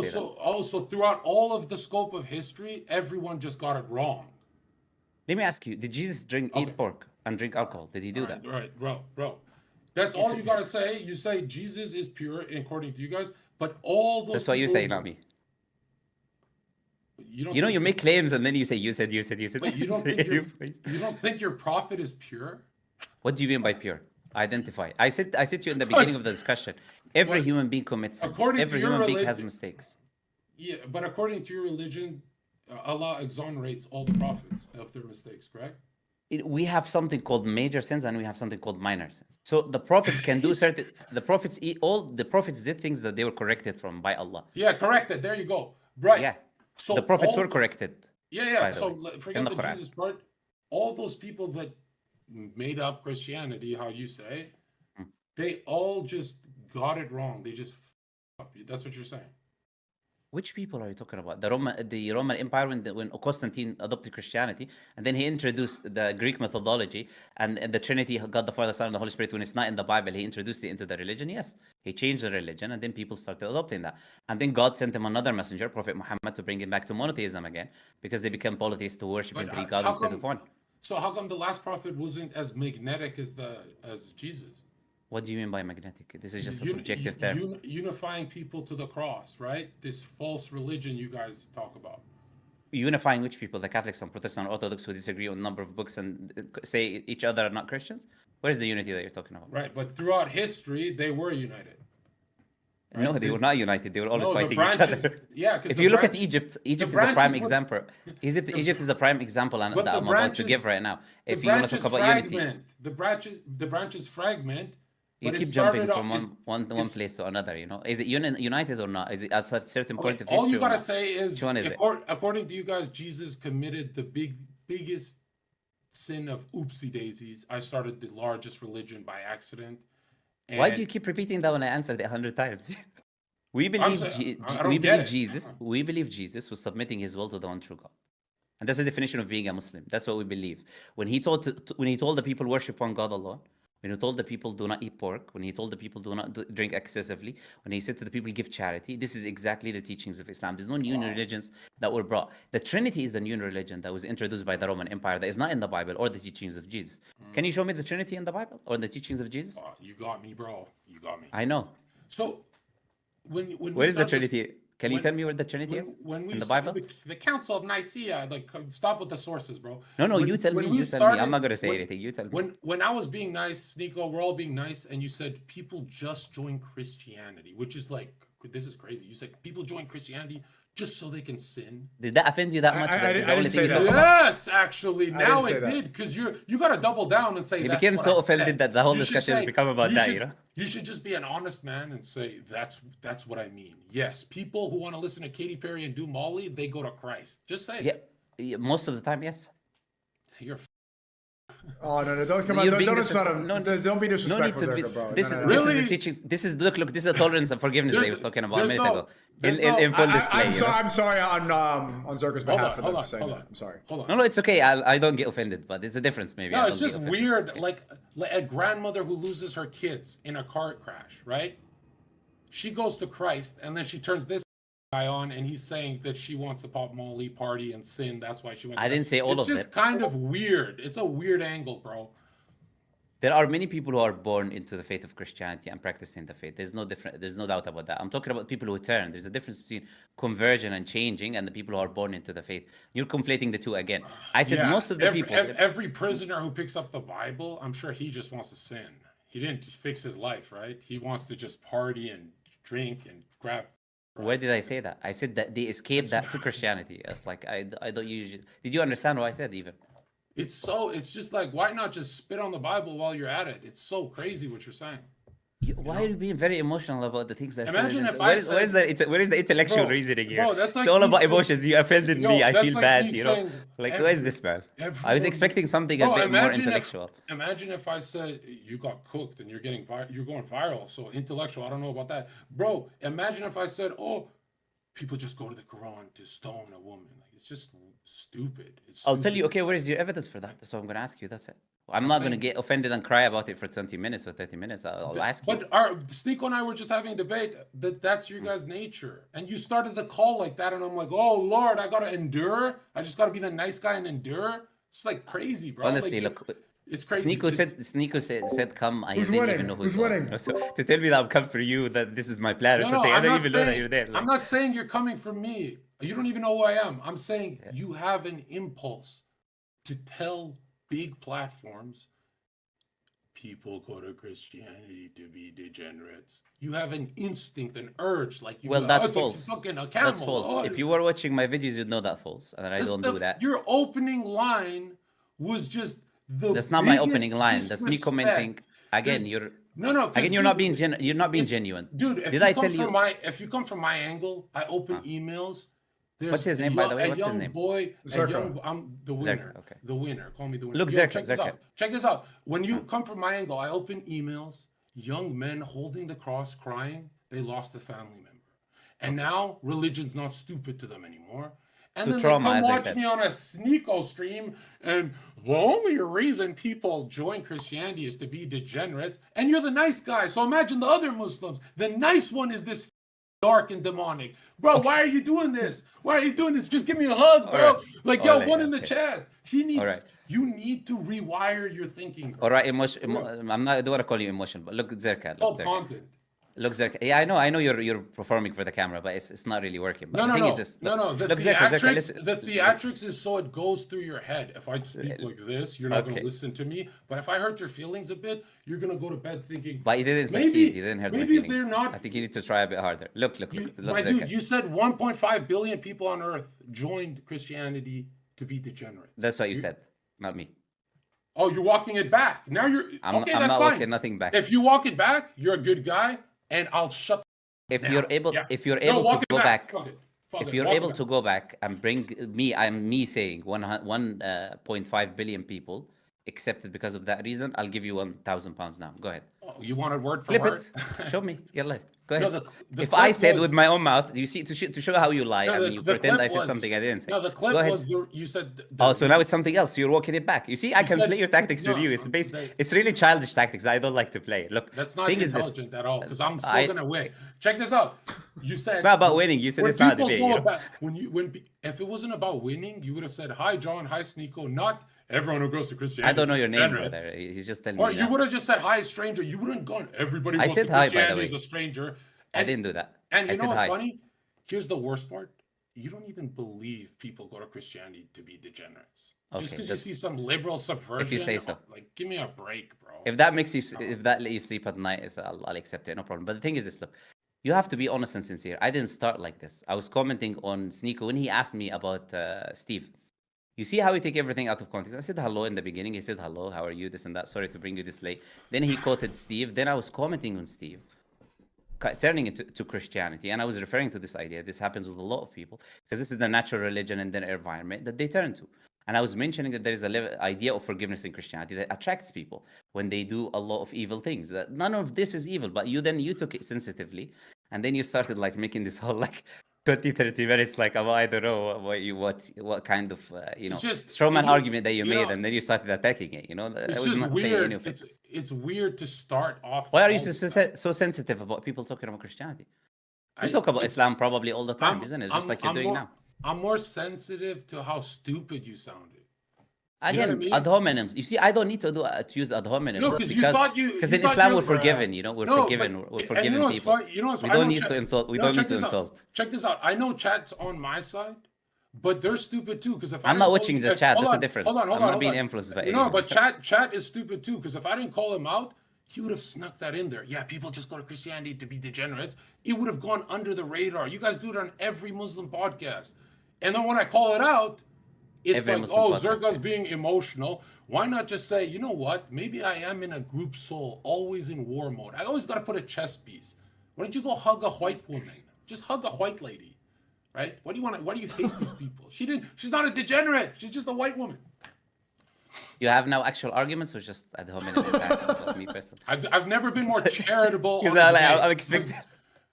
So throughout all of the scope of history, everyone just got it wrong. Let me ask you: did Jesus eat pork and drink alcohol? Did he do that? Right, bro. That's all you gotta say. You say Jesus is pure according to you guys, but all those. That's what you say, not me. You make claims and then you say you said. But you don't think your prophet is pure? What do you mean by pure? Identify. I said to you in the beginning of the discussion. Every human being commits sins. Every human being has mistakes. Yeah, but according to your religion, Allah exonerates all the prophets of their mistakes, correct? We have something called major sins and we have something called minor sins. So the prophets can do certain. All the prophets did things that they were corrected from by Allah. Yeah, corrected. There you go. Right. Yeah. So the prophets were corrected. Yeah. So forget the Jesus part. All those people that made up Christianity, how you say, they all just got it wrong. They just up. That's what you're saying. Which people are you talking about? The Roman Empire when Constantine adopted Christianity, and then he introduced the Greek methodology and the Trinity, God the Father, Son, and the Holy Spirit. When it's not in the Bible, he introduced it into the religion. Yes, he changed the religion, and then people started adopting that. And then God sent him another messenger, Prophet Muhammad, to bring him back to monotheism again, because they became polytheists to worship three gods instead of one. So how come the last prophet wasn't as magnetic as Jesus? What do you mean by magnetic? This is just a subjective term. Unifying people to the cross, right? This false religion you guys talk about. Unifying which people? The Catholics and Protestant and Orthodox who disagree on a number of books and say each other are not Christians? Where's the unity that you're talking about? Right, but throughout history, they were united. Right? No, they were not united. They were always fighting each other. Yeah, if you look at Egypt is a prime example. Egypt is a prime example, and that I'm about to give right now. If you want to talk about unity, the branches fragment. You keep jumping from one place to another. Is it united or not? Is it at a certain point of history? All you gotta say is, according to you guys, Jesus committed the biggest sin of oopsie daisies. I started the largest religion by accident. Why do you keep repeating that when I answered it 100 times? We believe Jesus was submitting his will to the one true God, and that's the definition of being a Muslim. That's what we believe. When he told the people worship one God alone, when he told the people do not eat pork, when he told the people do not drink excessively, when he said to the people give charity, this is exactly the teachings of Islam. There's no new religions that were brought. The Trinity is the new religion that was introduced by the Roman Empire that is not in the Bible or the teachings of Jesus. Can you show me the Trinity in the Bible or the teachings of Jesus? You got me, bro. You got me. I know. So when where is the Trinity? Can you tell me where the Trinity is in the Bible? The Council of Nicaea, stop with the sources, bro. No, you tell me. I'm not going to say anything. You tell me. When I was being nice, Sneako, we're all being nice, and you said people just join Christianity, which is like, this is crazy. You said people join Christianity just so they can sin. Did that offend you that much? I didn't say that. Yes, actually. Now it did, because you got to double down and say. You became so offended that the whole discussion has become about that. You should just be an honest man and say that's what I mean. Yes, people who want to listen to Katy Perry and do Molly, they go to Christ. Just say. Yeah, most of the time, yes. You're Oh no, don't come on! You're Don't, being don't insult him. No, Don't be no need disrespectful, to be. Zherka, bro. This No, is no, no. this is Really? the teachings. This is look. This is a tolerance and forgiveness that he was talking about a minute ago. In full display. I'm sorry on Zherka's behalf for hold them on, for saying hold that. on. I'm sorry. Hold on. No, it's okay. I don't get offended, but it's a difference maybe. No, I it's don't just get offended. weird. Okay. Like a grandmother who loses her kids in a car crash, right? She goes to Christ, and then she turns this guy on, and he's saying that she wants to pop Molly, party, and sin. That's why she went. I didn't say all of it. It's just it. kind of weird. It's a weird angle, bro. There are many people who are born into the faith of Christianity and practicing the faith. There's no doubt about that. I'm talking about people who turn. There's a difference between conversion and changing and the people who are born into the faith. You're conflating the two again. I said most of the people. Every prisoner who picks up the Bible, I'm sure he just wants to sin. He didn't fix his life, right? He wants to just party and drink and grab. Where did I say that? I said that they escaped that to Christianity. It's like I don't usually. Did you understand what I said even? It's just like, why not just spit on the Bible while you're at it? It's so crazy what you're saying. Why are you being very emotional about the things I said? Imagine if I said- where is the intellectual Bro, reasoning here? bro, that's like it's all me about saying- emotions. You offended Yo, me. I that's feel like bad. me You know, saying like who is this man? I was everyone- expecting something Bro, a bit more imagine intellectual. Imagine if I said you got cooked and you're going viral. So intellectual, I don't know about that, bro. Imagine if I said, oh, people just go to the Quran to stone a woman. Like it's just stupid. I'll tell you. Okay, where is your evidence for that? That's what I'm going to ask you. That's it. I'm not going to get offended and cry about it for 20 minutes or 30 minutes. I'll ask you. But Sneako and I were just having a debate that's your guys' nature. And you started the call like that. And I'm like, oh, Lord, I got to endure. I just got to be the nice guy and endure. It's like crazy, bro. Honestly, like, look. it's crazy. Sneako said, come. I Who's didn't winning? even know Who's going. winning? So to tell me that I'm come for you, that this is my plan or something, I I'm don't not even know that saying- you're there. I'm not saying you're coming for me. You don't even know who I am. I'm saying you have an impulse to tell big platforms people go to Christianity to be degenerates. You have an instinct, an urge, like you. Well, that's it's like false. fucking a camel. That's false. Oh, If you were watching my videos, you'd know that false, and I don't do that. Your opening line was just the. That's not my biggest opening line. That's me disrespect. commenting. Again, There's- you're No. 'cause again. You're not being dude, you're not being it's- genuine. Dude, if Did you I come tell from you? if you come from my angle, I open emails. There's What's his a name, by young- the way? A What's his young name? boy, Zherka. I'm the winner. okay. The winner. Call me the winner. Look, Yo, Zherka, check this Zherka. out. Check this out. When you come from my angle, I open emails. Young men holding the cross, crying. They lost a family member, and now religion's not stupid to them anymore. And So then trauma, they as come I watch said. me on a Sneako stream, and the only reason people join Christianity is to be degenerates, and you're the nice guy. So imagine the other Muslims. The nice one is this dark and demonic. Bro, why are you doing this? Why are you doing this? Just give me a hug, bro. right. Like, All yo, right, one in the okay. chat. All right. You need to rewire your thinking, bro. All right, I'm not. I don't want to call you emotional, but look, Zherka. Oh, Look, Zherka. content. Look, Zherka. Yeah, I know you're performing for the camera, but it's not really working. But the thing is this. No. The look, Zherka, theatrics, listen, the listen. theatrics is so it goes through your head. If I speak like this, you're not going Okay. to listen to me. But if I hurt your feelings a bit, you're going to go to bed thinking. But you didn't Maybe- succeed. You didn't hurt my maybe feelings. they're not- I think you need to try a bit harder. Look, My Zherka. dude, you said 1.5 billion people on Earth joined Christianity to be degenerates. That's what you said, not me. Oh, you're walking it back. Now you're I'm okay. not That's fine. walking nothing back. If you walk it back, you're a good guy, and I'll shut. If now. you're able, Yeah. if you're No, able walk to it go back, Fuck it. Fuck if it. you're Walk it able back. to go back and bring me, I'm me saying 1.5 billion people accepted because of that reason, I'll give you £1,000 now. Go ahead. Oh, you want a word for Flip word? it. Show me. Yalla. Go No, ahead. the If I clip said was- with my own mouth, you see, to show how you lie, No, and the- you the pretend clip I said was- something I didn't say. No, the clip Go ahead. was you said. Oh, so now it's something else. You're walking it back. You see, I can said- play your tactics with no, you. they- It's really childish tactics. I don't like to play. Look, That's not thing is this. intelligent at all. Because I'm still I- gonna win. Check this out. You said It's not about winning. You said when it's not a people debate. go You know? about if it wasn't about winning, you would have said hi, John, hi, Sneako. Not everyone who goes to Christianity. I don't know is your name, degenerate. brother. He's just telling Or me. you that. would have just said hi, stranger. You wouldn't gone. Everybody I goes said to hi, by the Christianity way. is a stranger. I didn't do that. And I you know said what's hi. funny? Here's the worst part. You don't even believe people go to Christianity to be degenerates. Just Okay, because you that's- see some liberal subversion. say so. Like, give me a break, bro. If that makes you, if that let you sleep at night, I'll accept it, no problem. But the thing is this, look, you have to be honest and sincere. I didn't start like this. I was commenting on Sneako when he asked me about Steve. You see how we take everything out of context. I said hello in the beginning. He said hello, how are you, this and that. Sorry to bring you this late. Then he quoted Steve. Then I was commenting on Steve, turning it to Christianity. And I was referring to this idea. This happens with a lot of people because this is the natural religion and their environment that they turn to. And I was mentioning that there is a idea of forgiveness in Christianity that attracts people when they do a lot of evil things. That none of this is evil, but you took it sensitively, and then you started like making this whole like 20, 30 minutes like about, I don't know what kind of It's just strawman argument that you you made, know, and then you started attacking it. That it's was just not saying any weird. of it. It's weird to start off. Why the are you call so, with that. so sensitive about people talking about Christianity? We I talk about it's Islam probably all the time, I'm isn't it? Just like you're doing more now. I'm more sensitive to how stupid you sounded. You know what I Again, mean? ad hominems. You see, I don't need to use ad hominems No, because because in thought Islam you we're forgiven. We're no, forgiven. but We're and forgiven what's people. funny? What's We I know don't need chat- to insult. We no, don't check need to this out. insult. Check this out. I know chat's on my side, but they're stupid too. Because if I I'm didn't not call watching you- the if- chat. hold That's the on, difference. Hold on, I'm hold not on, being hold on. influenced by No, anyone. but chat is stupid too. Because if I didn't call him out, he would have snuck that in there. Yeah, people just go to Christianity to be degenerates. It would have gone under the radar. You guys do it on every Muslim podcast, and then when I call it out, it's Every like, Muslim oh, podcast, Zherka's yeah. being emotional. Why not just say, you know what? Maybe I am in a group soul, always in war mode. I always got to put a chess piece. Why don't you go hug a white woman? Just hug a white lady, right? Why do you hate these people? She's not a degenerate. She's just a white woman. You have now actual arguments, or just ad hominem attacks about me personally? I've never been more charitable. Because on a I'm debate. expecting.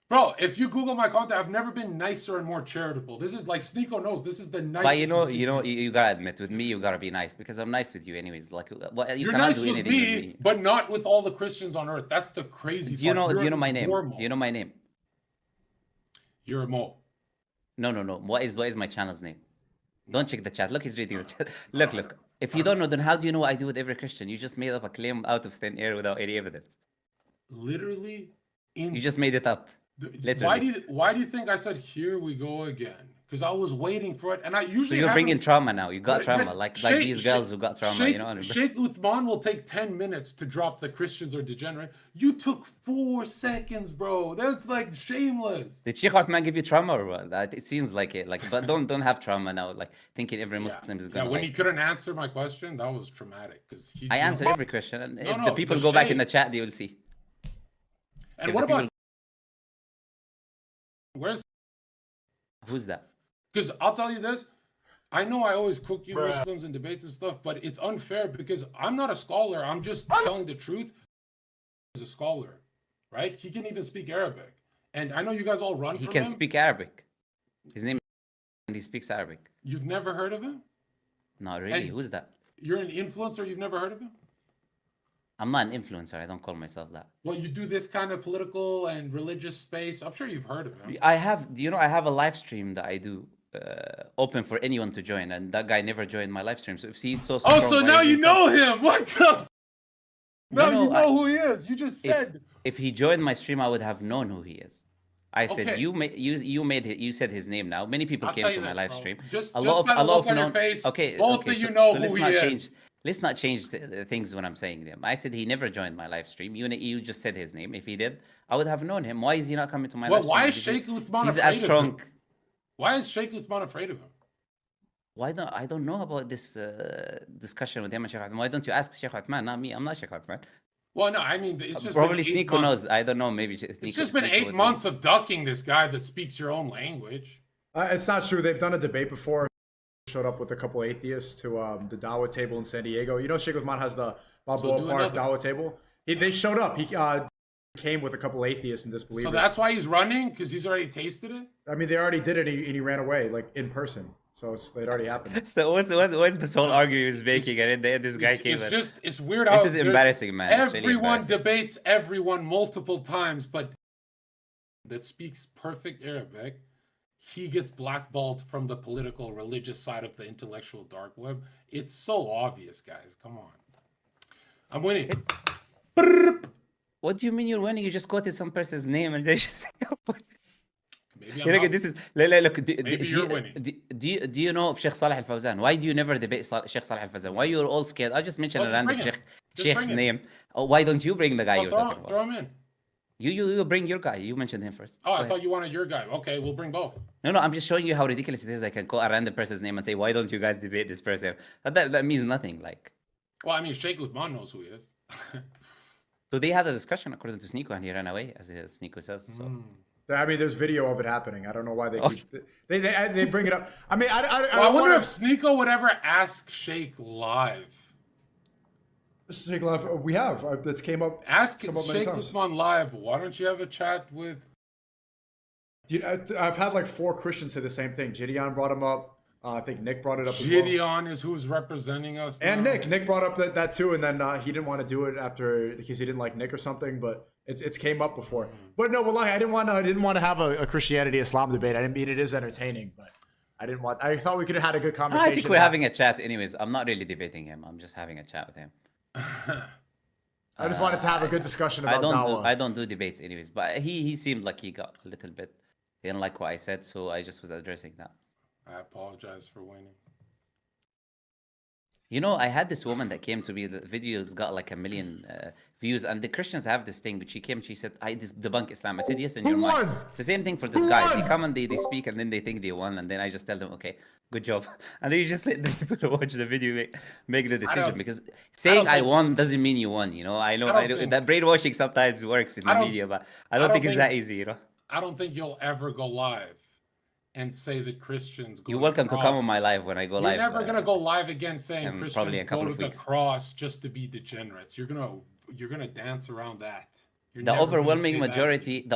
Bro, if you Google my content, I've never been nicer and more charitable. This is like Sneako knows. This is the nicest. But you looking know, dude. you gotta admit, with me, you gotta be nice because I'm nice with you, anyways. Like, you You're cannot nice do with anything with me, me. but not with all the Christians on earth. That's the crazy Do you part. know? Do you know my You're name? normal. Do you know my name? You're a mole. No. What is my channel's name? Don't check the chat. Look, he's reading the chat. Look. If you don't know, then how do you know what I do with every Christian? You just made up a claim out of thin air without any evidence. Literally, You just made it up. Literally. Why do you think I said here we go again? Because I was waiting for it, and I usually So you're bringing happens- trauma now. You got But- trauma, but like Sheikh- these girls who got trauma. Sheikh, You know. Sheikh Uthman will take 10 minutes to drop the Christians are degenerate. You took 4 seconds, bro. That's like shameless. Did Sheikh Uthman give you trauma or what? It seems like it. Like, but don't have trauma now. Like thinking every Muslim is Yeah, gonna. when like, he couldn't answer my question, that was traumatic. Because I answer every question, and if no, the people the go back in Sheikh- the chat, they will see. And if what the about people- where's? Who's that? Because I'll tell you this. I know I always cook you Muslims in debates and stuff, but it's unfair because I'm not a scholar. I'm just telling the truth. He's a scholar, right? He can even speak Arabic. And I know you guys all run He from can him. speak Arabic. His name, and he speaks Arabic. You've never heard of him? Not really. And- Who's that? You're an influencer. You've never heard of him? I'm not an influencer. I don't call myself that. Well, you do this kind of political and religious space. I'm sure you've heard of him. I have, I have a live stream that I do open for anyone to join, and that guy never joined my live stream. So if he's so strong, Oh, so why now is he you know him. What the? Now No, you know who he is. You just said. if he joined my stream, I would have known who he is. I said Okay. you said his name now. Many people I'll came tell to you my this, live bro. stream. Just a by lot the of look on your known. face, Okay, both okay, of you so- know so who let's he not is. change. Let's not change the things when I'm saying them. I said he never joined my live stream. You just said his name. If he did, I would have known him. Why is he not coming to my Well, live why stream? is Sheikh Uthman He's afraid as of strong. him? Why is Sheikh Uthman afraid of him? Why don't I don't know about this discussion with him and Sheikh Uthman. Why don't you ask Sheikh Uthman? Not me. I'm not Sheikh Uthman. Well, no, I mean, it's just Probably been 8 Sneako months. knows. I don't know. Maybe It's just been 8 months of ducking this guy that speaks your own language. It's not true. They've done a debate before. Showed up with a couple atheists to the Dawah table in San Diego. You know, Sheikh Uthman has the Balboa do Park another. Dawah table. They showed up. He came with a couple atheists and disbelievers. So that's why he's running, because he's already tasted it? I mean, they already did it, and he ran away, like in person. So it already happened. So what's this whole argument he was making, and then this guy came. It's weird how This is embarrassing, man. It's really Everyone embarrassing. debates everyone multiple times, but that speaks perfect Arabic, he gets blackballed from the political, religious side of the intellectual dark web. It's so obvious, guys. Come on. I'm winning. What do you mean you're winning? You just quoted some person's name and they just. Maybe Look, not. this is look. Maybe you're winning. Do you know of Sheikh Saleh Al Fawzan? Why do you never debate Sheikh Saleh Al Fawzan? Why you're all scared? I just mentioned Well, a just random bring him. Just Sheikh's bring him. name. Oh, why don't you bring the guy you're talking Throw about? him in. You bring your guy. You mentioned him first. Oh, Go I ahead. thought you wanted your guy. Okay, we'll bring both. No, I'm just showing you how ridiculous it is. I can call a random person's name and say, "Why don't you guys debate this person?" That means nothing. Like, Well, I mean, Sheikh Uthman knows who he is. so they had a discussion according to Sneako, and he ran away, as Sneako says. So I mean, there's video of it happening. I don't know why they keep they bring it up. I mean, I wonder if Sneako would ever ask Sheikh live. We have that's came up. Ask come up Sheikh Usman live. Why don't you have a chat with? I've had like 4 Christians say the same thing. Gideon brought him up. I think Nick brought it up as well. Gideon is who's representing us and now. Nick brought up that too, and then he didn't want to do it after because he didn't like Nick or something. But it's came up before. But no, wallahi, I didn't want to have a Christianity Islam debate. I didn't mean it is entertaining, but I thought we could have had a good conversation. I think we're having a chat anyways. I'm not really debating him. I'm just having a chat with him. I just wanted to have a good discussion about Dawah. I don't do debates anyways, but he seemed like he got a little bit. He didn't like what I said, so I just was addressing that. I apologize for winning. You know, I had this woman that came to me. The videos got like 1 million views, and the Christians have this thing. But she came, she said, "I debunk Islam." I said, "Yes, in your mind." It's the same thing for this guy. They come and they speak, and then they think they won, and then I just tell them, "Okay, good job," and then you just let the people who watch the video make the decision. Because saying I won doesn't mean you won. You know, I know that brainwashing sometimes works in the media, but I don't think it's that easy. You know, I don't think you'll ever go live and say that Christians go You're welcome to come on my live when I go live. You're never gonna go live again saying Christians go to the weeks. cross just to be degenerates. You're gonna dance around that. The overwhelming majority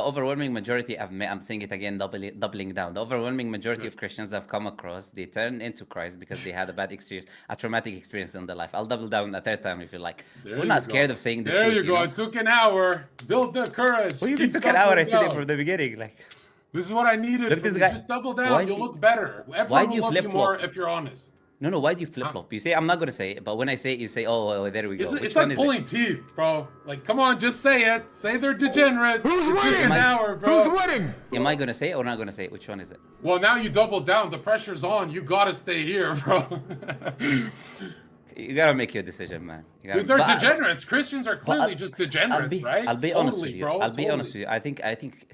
I'm saying it again, doubling down. The overwhelming majority of Christians I've come across, they turn into Christ because they had a bad experience, a traumatic experience in their life. I'll double down a third time if you like. We're not scared of saying the truth. There you go. It took an hour. Build the courage. What do you mean it took an hour? I said it from the beginning. Like, this is what I needed. Look, this guy, just double down. You'll look better. Everyone will love you more if you're honest. No, why do you flip-flop? You say, I'm not going to say it, but when I say it, you say, oh, there we go. It's like pulling teeth, bro. Like, come on, just say it. Say they're degenerate. Who's winning? An hour, bro. Who's winning? Am I going to say it or not going to say it? Which one is it? Well, now you double down. The pressure's on. You got to stay here, bro. You got to make your decision, man. Dude, they're degenerates. Christians are clearly just degenerates, right? I'll be honest with you. Bro, I'll be honest with you. I think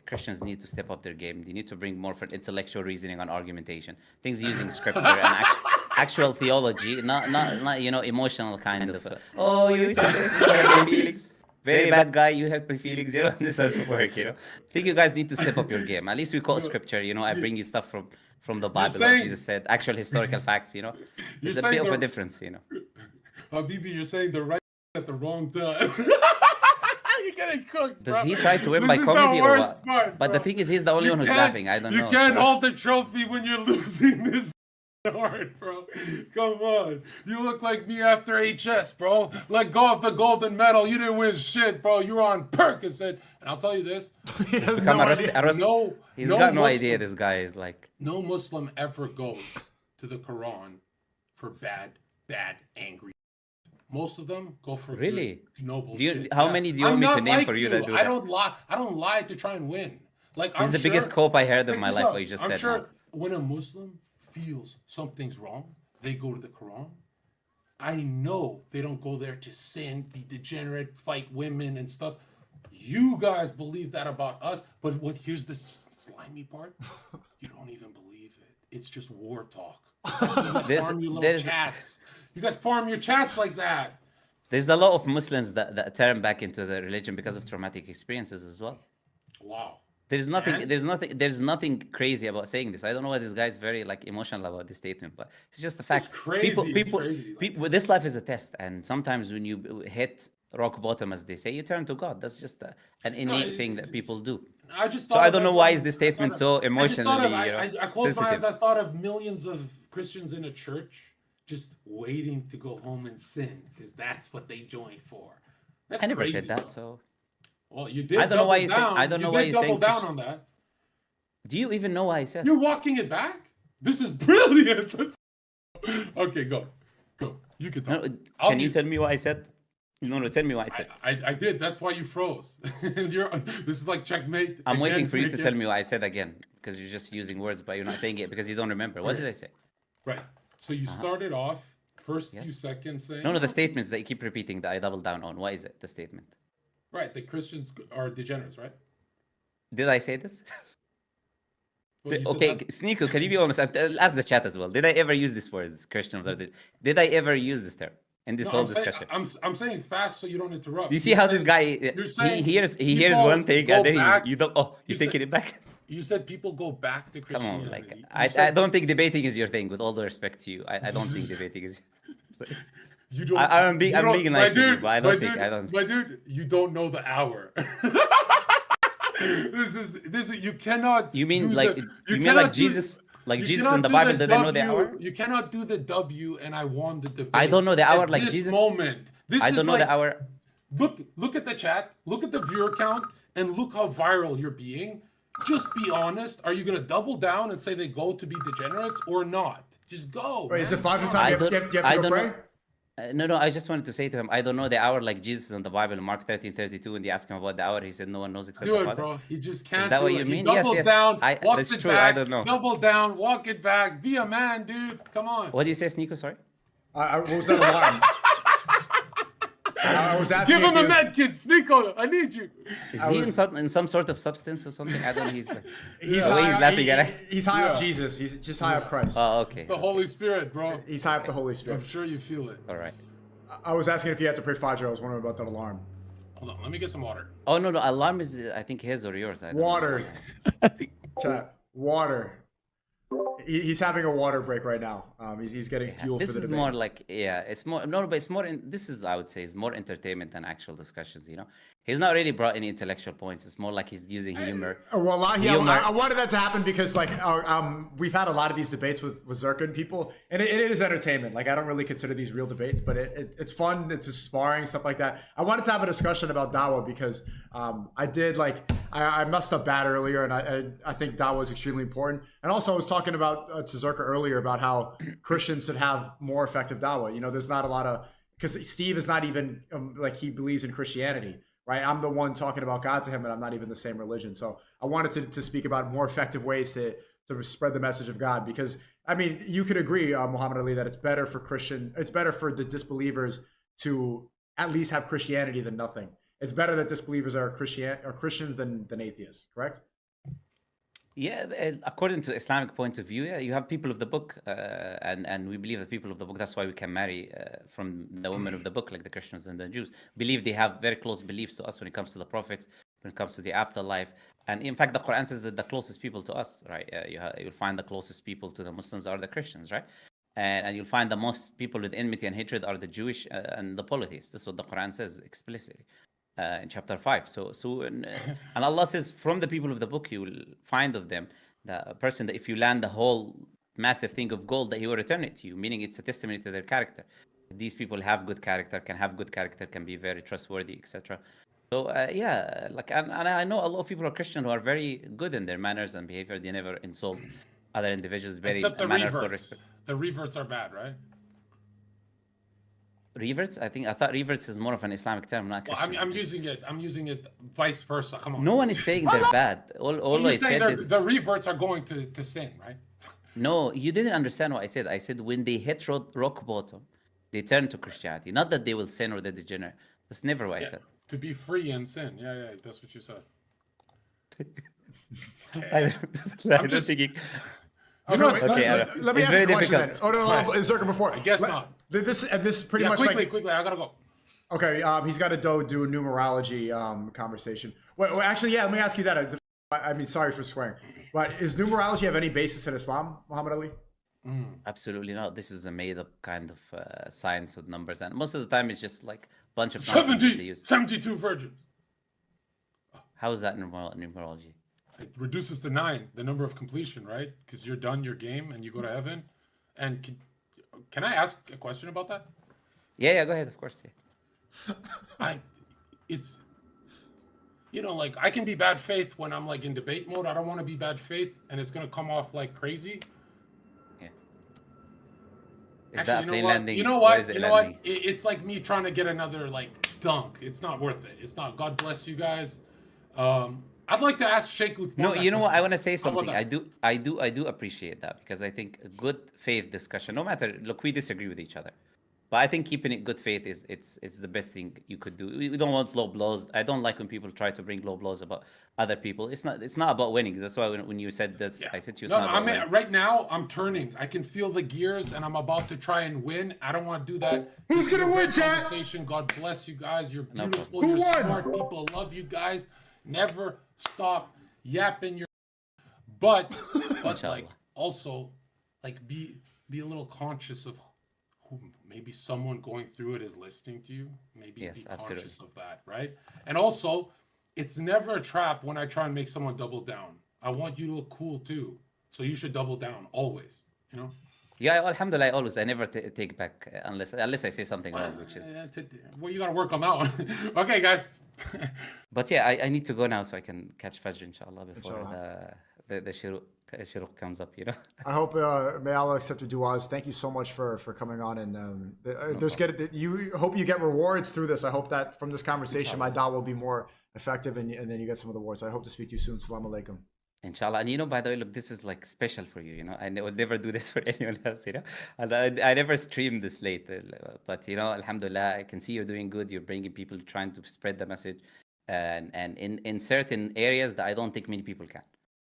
Christians need to step up their game. They need to bring more for intellectual reasoning on argumentation. Things using scripture and actual theology, not emotional kind of. Oh, you feelings. Very bad guy. You hurt my feelings. You know, this doesn't work. You know, I think you guys need to step up your game. At least we quote scripture. You know, I bring you stuff from the Bible, like Jesus said, actual historical facts. You know, there's a bit of a difference. You know. Habibi, you're saying the right at the wrong time. You're getting cooked, bro. Does he try to win by comedy or what? But the thing is, he's the only one who's laughing. I don't know. You can't hold the trophy when you're losing this hard, bro. Come on. You look like me after HS, bro. Let go of the golden medal. You didn't win shit, bro. You were on Percocet. And I'll tell you this. He has no idea. He's got no idea this guy is like. No Muslim ever goes to the Quran for bad, angry. Most of them go for really good, noble shit. How many do you want me to name for you that do that? I don't lie to try and win. Like, this is the biggest cope I heard in my life. What you just said. I'm sure when a Muslim feels something's wrong, they go to the Quran. I know they don't go there to sin, be degenerate, fight women and stuff. You guys believe that about us, but here's the slimy part. You don't even believe it. It's just war talk. Chats. You guys form your chats like that. There's a lot of Muslims that turn back into the religion because of traumatic experiences as well. Wow. There's nothing crazy about saying this. I don't know why this guy's very like emotional about this statement, but it's just the fact. It's crazy. People, this life is a test, and sometimes when you hit rock bottom, as they say, you turn to God. That's just an innate thing that people do. I don't know why is this statement so emotionally. I closed my eyes. I thought of millions of Christians in a church just waiting to go home and sin because that's what they joined for. That's I never crazy, said that. though. So well, you did. I don't know why you say. I don't know why you double down on that. Do you even know why I said? You're walking it back. This is brilliant. Okay, go. You can talk. No, can you tell me what I said? No, tell me what I said. I did. That's why you froze. This is like checkmate. I'm waiting for you to tell me what I said again because you're just using words, but you're not saying it because you don't remember. What did I say? Right. So you started off first few seconds saying. No, the statements that you keep repeating that I double down on. What is it? The statement. Right. The Christians are degenerates, right? Did I say this? Well, okay, Sneako, can you be honest? Ask the chat as well. Did I ever use these words? Christians are did I ever use this term? in this No, whole I'm saying, discussion. I'm saying fast so you don't interrupt. Do you see You're how this saying- guy you're he saying hears people one thing go and then back- you don't you're you taking said- it back. You said people go back to Come Christianity. on, like You I said don't think debating is your thing. With all the respect to you, I don't think debating is. you don't. I'm being you don't- being my nice to you, dude, but I my don't think dude, I don't. My dude, you don't know the hour. this is you cannot. You mean do like the- you mean cannot like do- Jesus you Jesus cannot in the do Bible didn't know the W, hour? You cannot do the W, and I won the debate. I don't know the hour At like this Jesus. moment. This I is don't know like, the hour. Look at the chat. Look at the viewer count, and look how viral you're being. Just be honest. Are you gonna double down and say they go to be degenerates or not? Just go. Wait, is man. it Fajr Come time? on. You have to go pray? know. No, I just wanted to say to him, I don't know the hour like Jesus in the Bible in Mark 13:32, and they asked him about the hour. He said, "No one knows except Do the it, Father." bro. He just can't. that do what it. you He mean? Yes, doubles yes. down, walks That's it true, I back. don't know. Double down, walk it back. Be a man, dude. Come on. What do you say, Sneako? Sorry. What was that alarm? I was asking Give him if a he was- med kit, Sneako. I need you. Is he in some sort of substance or something? I don't know. He's like, He's the way high, he's laughing at it. He's high Yeah. off Jesus. He's just high off Christ. Oh, okay. The Holy Spirit, bro. He's high off the Holy I'm Spirit. sure you feel it. All right. I was asking if you had to pray Fajr. I was wondering about that alarm. Hold on, let me get some water. Oh no, alarm is I think his or yours. I don't know. Water. Chat. Water. He's having a water break right now. He's getting fuel This for the is debate. more like it's more no, but it's more. This is I would say is more entertainment than actual discussions. You know, he's not really brought any intellectual points. It's more like he's using humor. Wallahi, Humor. I wanted that to happen because like we've had a lot of these debates with Zherka and people, and it is entertainment. Like I don't really consider these real debates, but it's fun. It's just sparring, stuff like that. I wanted to have a discussion about Dawah because I did like I messed up bad earlier, and I think Dawah is extremely important. And also I was talking about to Zherka earlier about how Christians should have more effective Dawah. You know, there's not a lot of because Steve is not even like he believes in Christianity. Right, I'm the one talking about God to him, and I'm not even the same religion. So I wanted to speak about more effective ways to spread the message of God. Because I mean, you could agree, Muhammad Ali, that it's better for the disbelievers to at least have Christianity than nothing. It's better that disbelievers are Christians than atheists. Correct? Yeah, according to Islamic point of view, yeah, you have people of the book, and we believe that people of the book. That's why we can marry from the women of the book, like the Christians and the Jews. Believe they have very close beliefs to us when it comes to the prophets, when it comes to the afterlife, and in fact, the Quran says that the closest people to us, right? You'll find the closest people to the Muslims are the Christians, right? And you'll find the most people with enmity and hatred are the Jewish and the polytheists. That's what the Quran says explicitly. In chapter 5. And Allah says, from the people of the book, you will find of them the person that if you land the whole massive thing of gold, that he will return it to you, meaning it's a testimony to their character. These people have good character, can be very trustworthy, etc. So yeah, like and I know a lot of people are Christian who are very good in their manners and behavior. They never insult other individuals. Very Except the mannerful reverts. respect. The reverts are bad, right? Reverts? I thought reverts is more of an Islamic term, not Well, Christian. I'm using it vice versa. Come on. No one is saying they're bad. All You're I saying said is the reverts are going to sin, right? no. You didn't understand what I said. I said when they hit rock bottom, they turn to Christianity. Not that they will sin or they degenerate. That's never what I said. To be free and sin. Yeah, that's what you said. I'm just- just thinking. You know, it's Okay, let me it's ask very a question then. difficult. Oh no, Right. Zherka before. I guess not. This is pretty yeah, much quickly, like I gotta go. okay. He's got to do a numerology conversation. Well, actually, yeah. Let me ask you that. I mean, sorry for swearing, but is numerology have any basis in Islam, Muhammad Ali? Absolutely not. This is a made-up kind of science with numbers, and most of the time it's just like a bunch of nonsense that they use. 72 virgins. How is that numerology? It reduces to 9, the number of completion, right? Because you're done your game and you go to heaven. And can I ask a question about that? Yeah, go ahead. Of course. Yeah. It's like I can be bad faith when I'm like in debate mode. I don't want to be bad faith, and it's gonna come off like crazy. Yeah. Is Actually, that you know plain what? landing? You know Where what? is it You know what? landing? It's like me trying to get another like dunk. It's not worth it. It's not. God bless you guys. I'd like to ask Sheikh Uthman. No, you know what? I want to say How about something. that? I do appreciate that because I think a good faith discussion, no matter, look, we disagree with each other. But I think keeping it good faith is it's the best thing you could do. We don't want low blows. I don't like when people try to bring low blows about other people. It's not about winning. That's why when you said that, I said to you, it's No, not I about mean, winning. right now I'm turning. I can feel the gears, and I'm about to try and win. I don't want to do that. Who's This is gonna a win, great chat? conversation. God bless you guys. You're No beautiful. problem. You're Who won? smart. People love you guys. Never stop yapping your. But like also, like be a little conscious of who maybe someone going through it is listening to you. Maybe Yes, be absolutely. conscious of that, right? And also, it's never a trap when I try and make someone double down. I want you to look cool too, so you should double down always. You know. Yeah, alhamdulillah, I never take back unless I say something wrong, which is. Well, you gotta work on that one. Okay, guys. But yeah, I need to go now so I can catch Fajr, inshallah, before Inshallah. the shuruq comes up, you know. I hope may Allah accept your du'as. Thank you so much for coming on, and you hope you get rewards through this. I hope that from this conversation, my da'wah will be more effective, and then you get some of the rewards. I hope to speak to you soon. Assalamu alaikum. Inshallah. And you know, by the way, look, this is like special for you, you know. I would never do this for anyone else, you know. And I never stream this late, but you know, alhamdulillah, I can see you're doing good. You're bringing people, trying to spread the message, and in certain areas that I don't think many people can.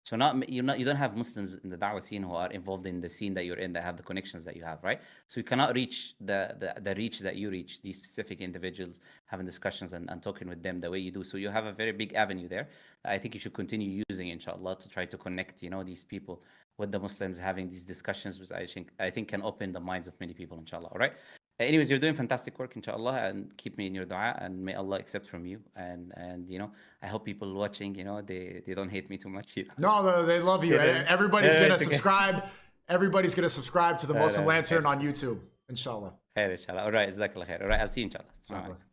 So you don't have Muslims in the da'wah scene who are involved in the scene that you're in, that have the connections that you have, right? So you cannot reach the reach that you reach, these specific individuals, having discussions and talking with them the way you do. So you have a very big avenue there. I think you should continue using, inshallah, to try to connect, you know, these people with the Muslims, having these discussions, which I think can open the minds of many people, inshallah. All right. Anyways, you're doing fantastic work, inshallah, and keep me in your dua, and may Allah accept from you. And you know, I hope people watching, you know, they don't hate me too much. You know? No, they love you. Yeah. Everybody's Yeah, gonna it's okay. subscribe. Everybody's gonna subscribe to the Muslim no, Lantern on YouTube, inshallah. Khair, inshallah. All right, jazakallah khair. All right, I'll see you, inshallah. Assalamu alaikum.